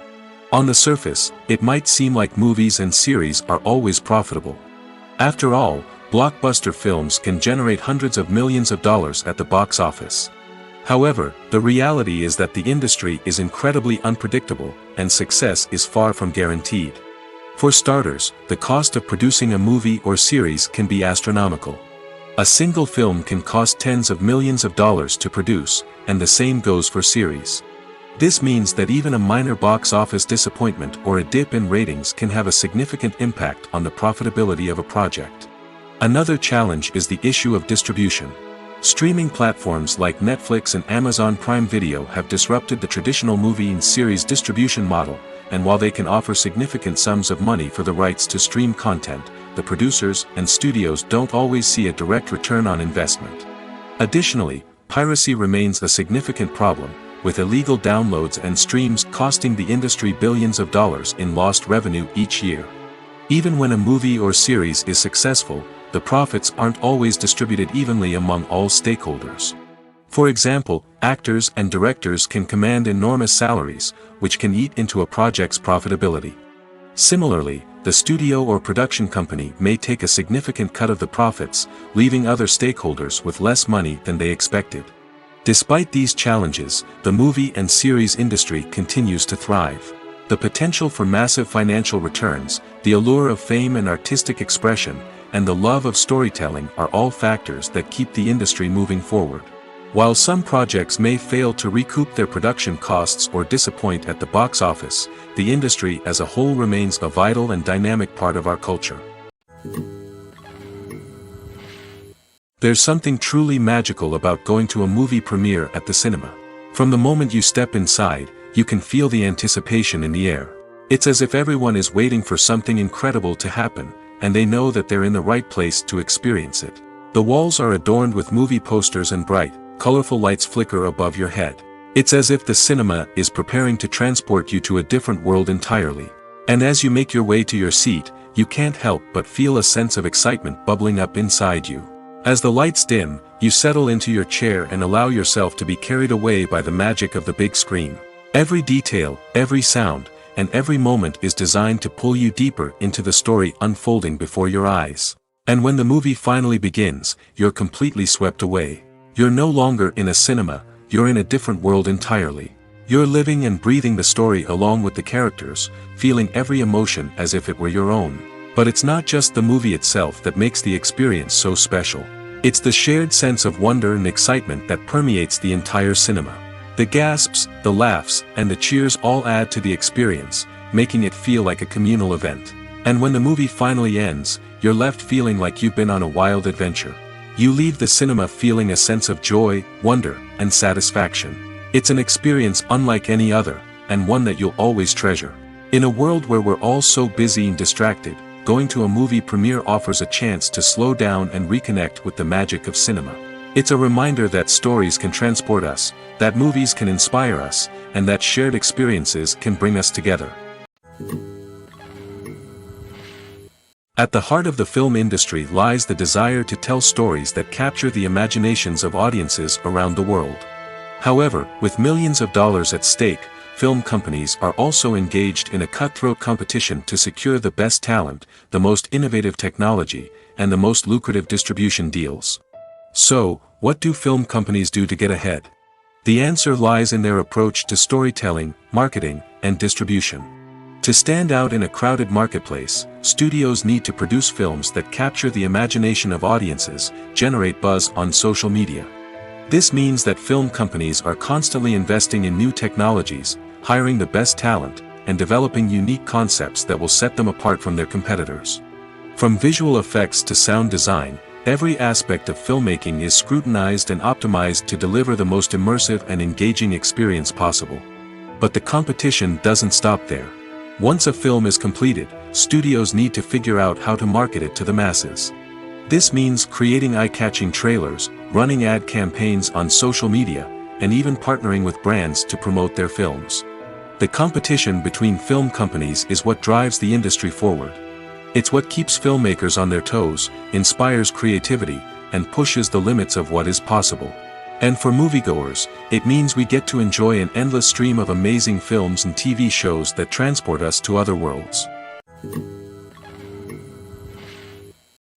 On the surface, it might seem like movies and series are always profitable. After all, blockbuster films can generate hundreds of millions of dollars at the box office. However, the reality is that the industry is incredibly unpredictable, and success is far from guaranteed. For starters, the cost of producing a movie or series can be astronomical. A single film can cost tens of millions of dollars to produce, and the same goes for series. This means that even a minor box office disappointment or a dip in ratings can have a significant impact on the profitability of a project. Another challenge is the issue of distribution. Streaming platforms like Netflix and Amazon Prime Video have disrupted the traditional movie and series distribution model, and while they can offer significant sums of money for the rights to stream content, the producers and studios don't always see a direct return on investment. Additionally, piracy remains a significant problem, with illegal downloads and streams costing the industry billions of dollars in lost revenue each year. Even when a movie or series is successful, the profits aren't always distributed evenly among all stakeholders. For example, actors and directors can command enormous salaries, which can eat into a project's profitability. Similarly, the studio or production company may take a significant cut of the profits, leaving other stakeholders with less money than they expected. Despite these challenges, the movie and series industry continues to thrive. The potential for massive financial returns, the allure of fame and artistic expression, and the love of storytelling are all factors that keep the industry moving forward. While some projects may fail to recoup their production costs or disappoint at the box office, the industry as a whole remains a vital and dynamic part of our culture. There's something truly magical about going to a movie premiere at the cinema. From the moment you step inside, you can feel the anticipation in the air. It's as if everyone is waiting for something incredible to happen, and they know that they're in the right place to experience it. The walls are adorned with movie posters and bright, colorful lights flicker above your head. It's as if the cinema is preparing to transport you to a different world entirely. And as you make your way to your seat, you can't help but feel a sense of excitement bubbling up inside you. As the lights dim, you settle into your chair and allow yourself to be carried away by the magic of the big screen. Every detail, every sound, and every moment is designed to pull you deeper into the story unfolding before your eyes. And when the movie finally begins, you're completely swept away. You're no longer in a cinema, you're in a different world entirely. You're living and breathing the story along with the characters, feeling every emotion as if it were your own. But it's not just the movie itself that makes the experience so special. It's the shared sense of wonder and excitement that permeates the entire cinema. The gasps, the laughs, and the cheers all add to the experience, making it feel like a communal event. And when the movie finally ends, you're left feeling like you've been on a wild adventure. You leave the cinema feeling a sense of joy, wonder, and satisfaction. It's an experience unlike any other, and one that you'll always treasure. In a world where we're all so busy and distracted, going to a movie premiere offers a chance to slow down and reconnect with the magic of cinema. It's a reminder that stories can transport us, that movies can inspire us, and that shared experiences can bring us together. At the heart of the film industry lies the desire to tell stories that capture the imaginations of audiences around the world. However, with millions of dollars at stake, film companies are also engaged in a cutthroat competition to secure the best talent, the most innovative technology, and the most lucrative distribution deals. So, what do film companies do to get ahead? The answer lies in their approach to storytelling, marketing, and distribution. To stand out in a crowded marketplace, studios need to produce films that capture the imagination of audiences, generate buzz on social media. This means that film companies are constantly investing in new technologies, hiring the best talent, and developing unique concepts that will set them apart from their competitors. From visual effects to sound design, every aspect of filmmaking is scrutinized and optimized to deliver the most immersive and engaging experience possible. But the competition doesn't stop there. Once a film is completed, studios need to figure out how to market it to the masses. This means creating eye-catching trailers, running ad campaigns on social media, and even partnering with brands to promote their films. The competition between film companies is what drives the industry forward. It's what keeps filmmakers on their toes, inspires creativity, and pushes the limits of what is possible. And for moviegoers, it means we get to enjoy an endless stream of amazing films and TV shows that transport us to other worlds.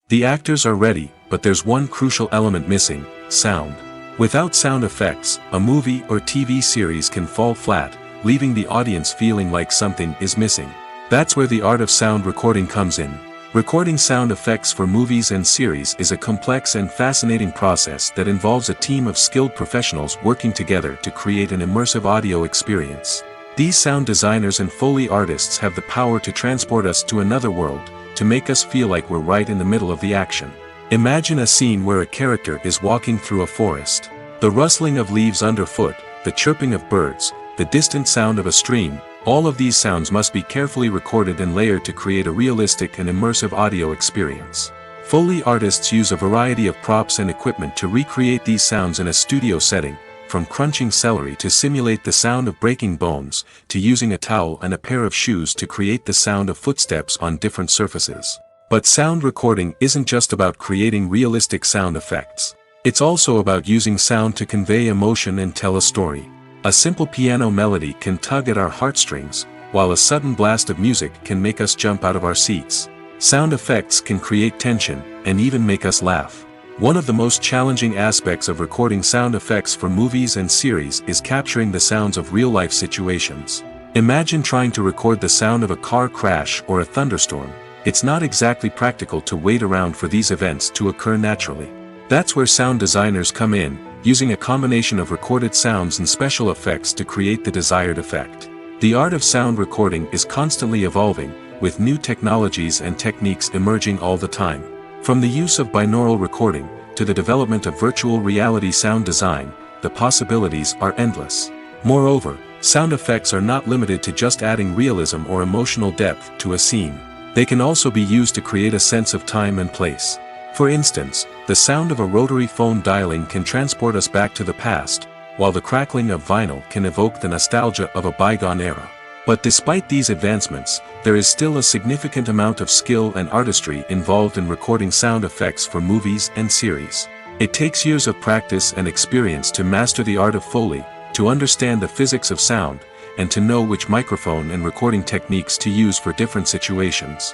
The actors are ready, but there's one crucial element missing: sound. Without sound effects, a movie or TV series can fall flat, leaving the audience feeling like something is missing. That's where the art of sound recording comes in. Recording sound effects for movies and series is a complex and fascinating process that involves a team of skilled professionals working together to create an immersive audio experience. These sound designers and Foley artists have the power to transport us to another world, to make us feel like we're right in the middle of the action. Imagine a scene where a character is walking through a forest. The rustling of leaves underfoot, the chirping of birds, the distant sound of a stream, all of these sounds must be carefully recorded and layered to create a realistic and immersive audio experience. Foley artists use a variety of props and equipment to recreate these sounds in a studio setting, from crunching celery to simulate the sound of breaking bones, to using a towel and a pair of shoes to create the sound of footsteps on different surfaces. But sound recording isn't just about creating realistic sound effects. It's also about using sound to convey emotion and tell a story. A simple piano melody can tug at our heartstrings, while a sudden blast of music can make us jump out of our seats. Sound effects can create tension, and even make us laugh. One of the most challenging aspects of recording sound effects for movies and series is capturing the sounds of real-life situations. Imagine trying to record the sound of a car crash or a thunderstorm. It's not exactly practical to wait around for these events to occur naturally. That's where sound designers come in, using a combination of recorded sounds and special effects to create the desired effect. The art of sound recording is constantly evolving, with new technologies and techniques emerging all the time. From the use of binaural recording, to the development of virtual reality sound design, the possibilities are endless. Moreover, sound effects are not limited to just adding realism or emotional depth to a scene. They can also be used to create a sense of time and place. For instance, the sound of a rotary phone dialing can transport us back to the past, while the crackling of vinyl can evoke the nostalgia of a bygone era. But despite these advancements, there is still a significant amount of skill and artistry involved in recording sound effects for movies and series. It takes years of practice and experience to master the art of Foley, to understand the physics of sound, and to know which microphone and recording techniques to use for different situations.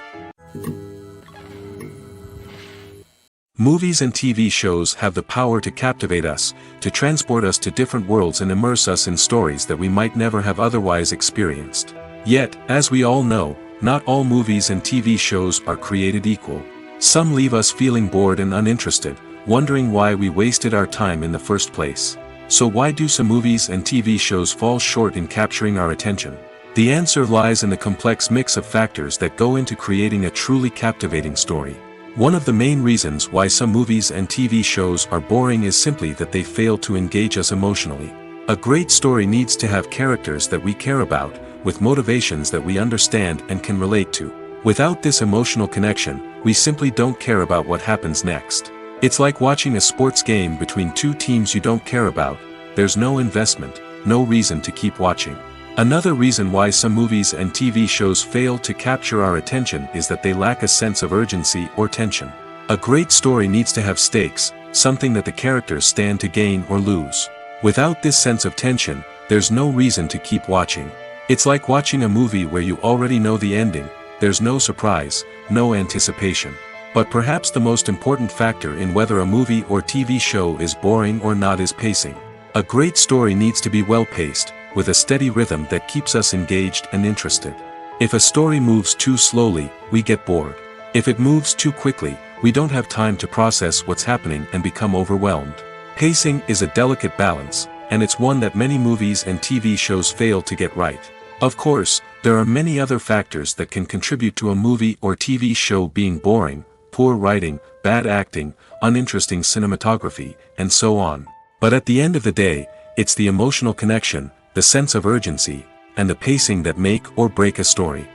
Movies and TV shows have the power to captivate us, to transport us to different worlds and immerse us in stories that we might never have otherwise experienced. Yet, as we all know, not all movies and TV shows are created equal. Some leave us feeling bored and uninterested, wondering why we wasted our time in the first place. So why do some movies and TV shows fall short in capturing our attention? The answer lies in the complex mix of factors that go into creating a truly captivating story. One of the main reasons why some movies and TV shows are boring is simply that they fail to engage us emotionally. A great story needs to have characters that we care about, with motivations that we understand and can relate to. Without this emotional connection, we simply don't care about what happens next. It's like watching a sports game between two teams you don't care about. There's no investment, no reason to keep watching. Another reason why some movies and TV shows fail to capture our attention is that they lack a sense of urgency or tension. A great story needs to have stakes, something that the characters stand to gain or lose. Without this sense of tension, there's no reason to keep watching. It's like watching a movie where you already know the ending. There's no surprise, no anticipation. But perhaps the most important factor in whether a movie or TV show is boring or not is pacing. A great story needs to be well-paced, with a steady rhythm that keeps us engaged and interested. If a story moves too slowly, we get bored. If it moves too quickly, we don't have time to process what's happening and become overwhelmed. Pacing is a delicate balance, and it's one that many movies and TV shows fail to get right. Of course, there are many other factors that can contribute to a movie or TV show being boring: poor writing, bad acting, uninteresting cinematography, and so on. But at the end of the day, it's the emotional connection, the sense of urgency, and the pacing that make or break a story.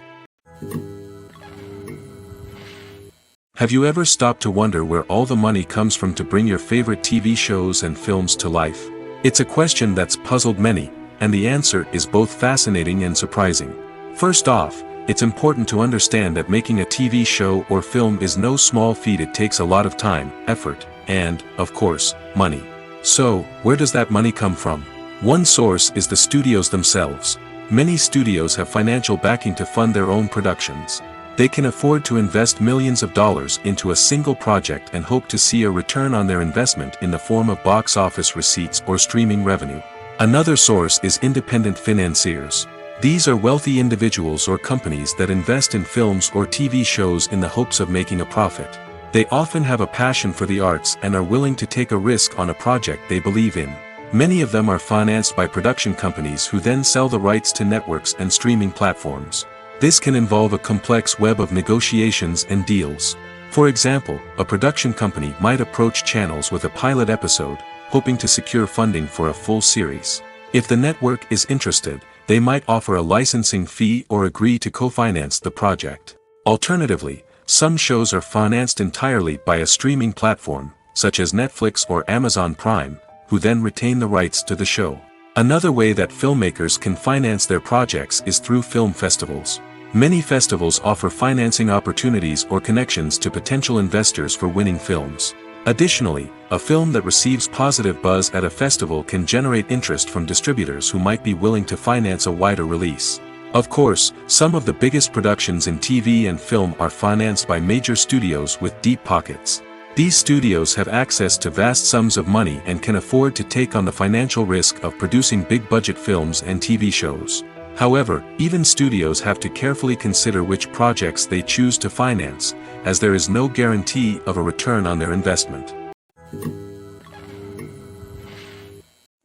Have you ever stopped to wonder where all the money comes from to bring your favorite TV shows and films to life? It's a question that's puzzled many, and the answer is both fascinating and surprising. First off, it's important to understand that making a TV show or film is no small feat. It takes a lot of time, effort, and, of course, money. So, where does that money come from? One source is the studios themselves. Many studios have financial backing to fund their own productions. They can afford to invest millions of dollars into a single project and hope to see a return on their investment in the form of box office receipts or streaming revenue. Another source is independent financiers. These are wealthy individuals or companies that invest in films or TV shows in the hopes of making a profit. They often have a passion for the arts and are willing to take a risk on a project they believe in. Many of them are financed by production companies who then sell the rights to networks and streaming platforms. This can involve a complex web of negotiations and deals. For example, a production company might approach channels with a pilot episode, hoping to secure funding for a full series. If the network is interested, they might offer a licensing fee or agree to co-finance the project. Alternatively, some shows are financed entirely by a streaming platform, such as Netflix or Amazon Prime, who then retain the rights to the show. Another way that filmmakers can finance their projects is through film festivals. Many festivals offer financing opportunities or connections to potential investors for winning films. Additionally, a film that receives positive buzz at a festival can generate interest from distributors who might be willing to finance a wider release. Of course, some of the biggest productions in TV and film are financed by major studios with deep pockets. These studios have access to vast sums of money and can afford to take on the financial risk of producing big-budget films and TV shows. However, even studios have to carefully consider which projects they choose to finance, as there is no guarantee of a return on their investment.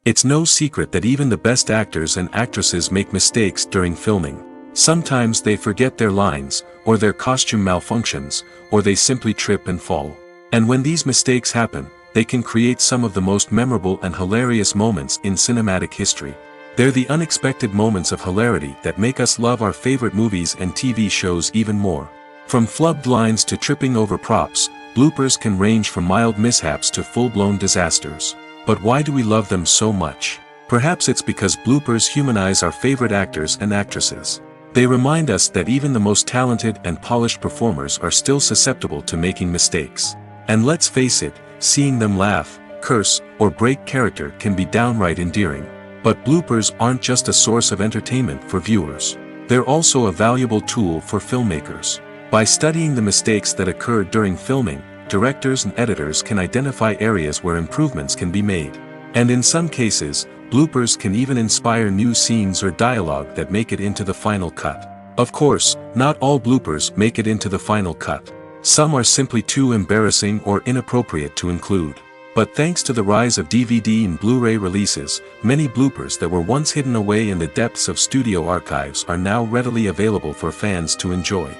It's no secret that even the best actors and actresses make mistakes during filming. Sometimes they forget their lines, or their costume malfunctions, or they simply trip and fall. And when these mistakes happen, they can create some of the most memorable and hilarious moments in cinematic history. They're the unexpected moments of hilarity that make us love our favorite movies and TV shows even more. From flubbed lines to tripping over props, bloopers can range from mild mishaps to full-blown disasters. But why do we love them so much? Perhaps it's because bloopers humanize our favorite actors and actresses. They remind us that even the most talented and polished performers are still susceptible to making mistakes. And let's face it, seeing them laugh, curse, or break character can be downright endearing. But bloopers aren't just a source of entertainment for viewers. They're also a valuable tool for filmmakers. By studying the mistakes that occur during filming, directors and editors can identify areas where improvements can be made. And in some cases, bloopers can even inspire new scenes or dialogue that make it into the final cut. Of course, not all bloopers make it into the final cut. Some are simply too embarrassing or inappropriate to include. But thanks to the rise of DVD and Blu-ray releases, many bloopers that were once hidden away in the depths of studio archives are now readily available for fans to enjoy.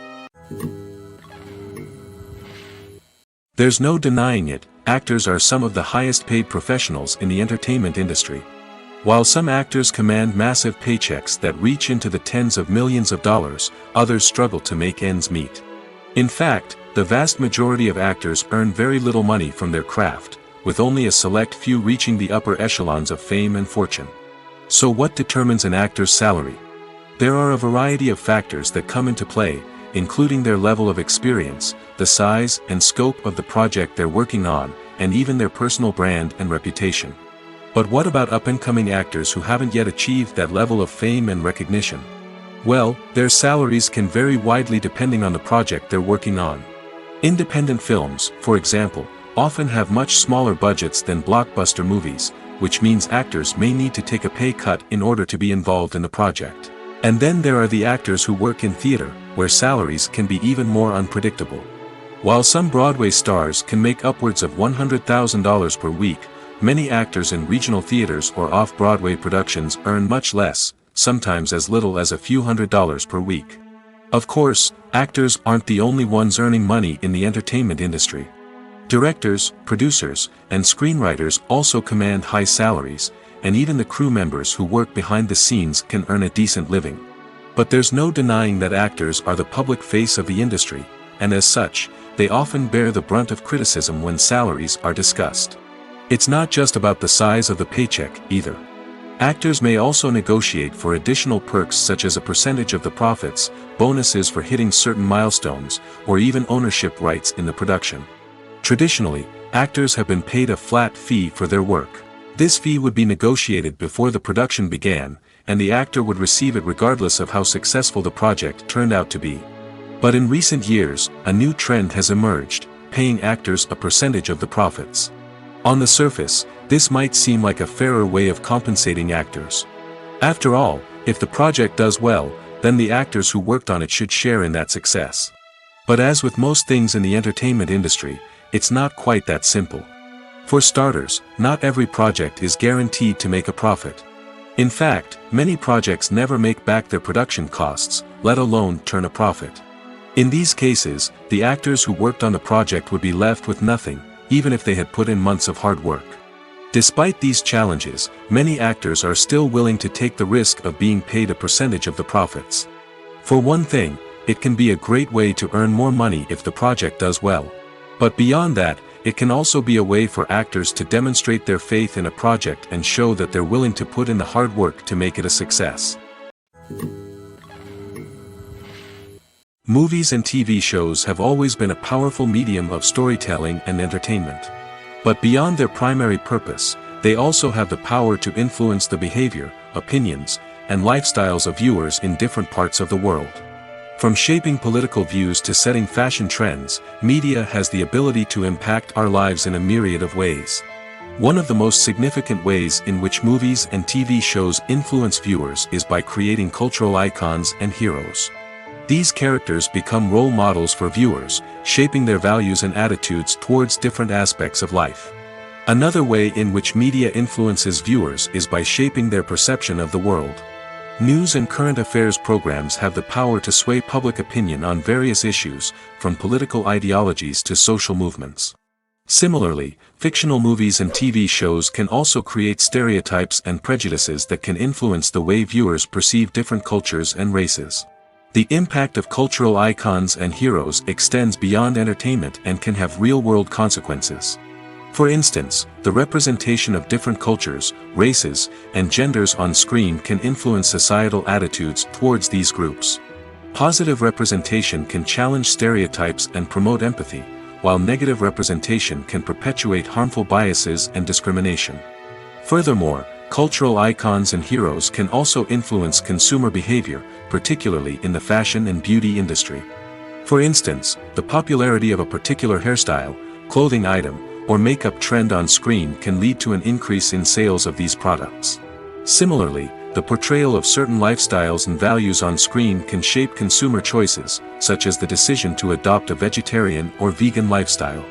There's no denying it, actors are some of the highest paid professionals in the entertainment industry. While some actors command massive paychecks that reach into the tens of millions of dollars, others struggle to make ends meet. In fact, the vast majority of actors earn very little money from their craft, with only a select few reaching the upper echelons of fame and fortune. So what determines an actor's salary? There are a variety of factors that come into play, including their level of experience, the size and scope of the project they're working on, and even their personal brand and reputation. But what about up-and-coming actors who haven't yet achieved that level of fame and recognition? Well, their salaries can vary widely depending on the project they're working on. Independent films, for example, often have much smaller budgets than blockbuster movies, which means actors may need to take a pay cut in order to be involved in the project. And then there are the actors who work in theater, where salaries can be even more unpredictable. While some Broadway stars can make upwards of $100,000 per week, many actors in regional theaters or off-Broadway productions earn much less, sometimes as little as a few $100s per week. Of course, actors aren't the only ones earning money in the entertainment industry. Directors, producers, and screenwriters also command high salaries, and even the crew members who work behind the scenes can earn a decent living. But there's no denying that actors are the public face of the industry, and as such, they often bear the brunt of criticism when salaries are discussed. It's not just about the size of the paycheck, either. Actors may also negotiate for additional perks such as a percentage of the profits, bonuses for hitting certain milestones, or even ownership rights in the production. Traditionally, actors have been paid a flat fee for their work. This fee would be negotiated before the production began, and the actor would receive it regardless of how successful the project turned out to be. But in recent years, a new trend has emerged, paying actors a percentage of the profits. On the surface, this might seem like a fairer way of compensating actors. After all, if the project does well, then the actors who worked on it should share in that success. But as with most things in the entertainment industry, it's not quite that simple. For starters, not every project is guaranteed to make a profit. In fact, many projects never make back their production costs, let alone turn a profit. In these cases, the actors who worked on the project would be left with nothing, even if they had put in months of hard work. Despite these challenges, many actors are still willing to take the risk of being paid a percentage of the profits. For one thing, it can be a great way to earn more money if the project does well. But beyond that, it can also be a way for actors to demonstrate their faith in a project and show that they're willing to put in the hard work to make it a success. Movies and TV shows have always been a powerful medium of storytelling and entertainment. But beyond their primary purpose, they also have the power to influence the behavior, opinions, and lifestyles of viewers in different parts of the world. From shaping political views to setting fashion trends, media has the ability to impact our lives in a myriad of ways. One of the most significant ways in which movies and TV shows influence viewers is by creating cultural icons and heroes. These characters become role models for viewers, shaping their values and attitudes towards different aspects of life. Another way in which media influences viewers is by shaping their perception of the world. News and current affairs programs have the power to sway public opinion on various issues, from political ideologies to social movements. Similarly, fictional movies and TV shows can also create stereotypes and prejudices that can influence the way viewers perceive different cultures and races. The impact of cultural icons and heroes extends beyond entertainment and can have real-world consequences. For instance, the representation of different cultures, races, and genders on screen can influence societal attitudes towards these groups. Positive representation can challenge stereotypes and promote empathy, while negative representation can perpetuate harmful biases and discrimination. Furthermore, cultural icons and heroes can also influence consumer behavior, particularly in the fashion and beauty industry. For instance, the popularity of a particular hairstyle, clothing item, or makeup trend on screen can lead to an increase in sales of these products. Similarly, the portrayal of certain lifestyles and values on screen can shape consumer choices, such as the decision to adopt a vegetarian or vegan lifestyle.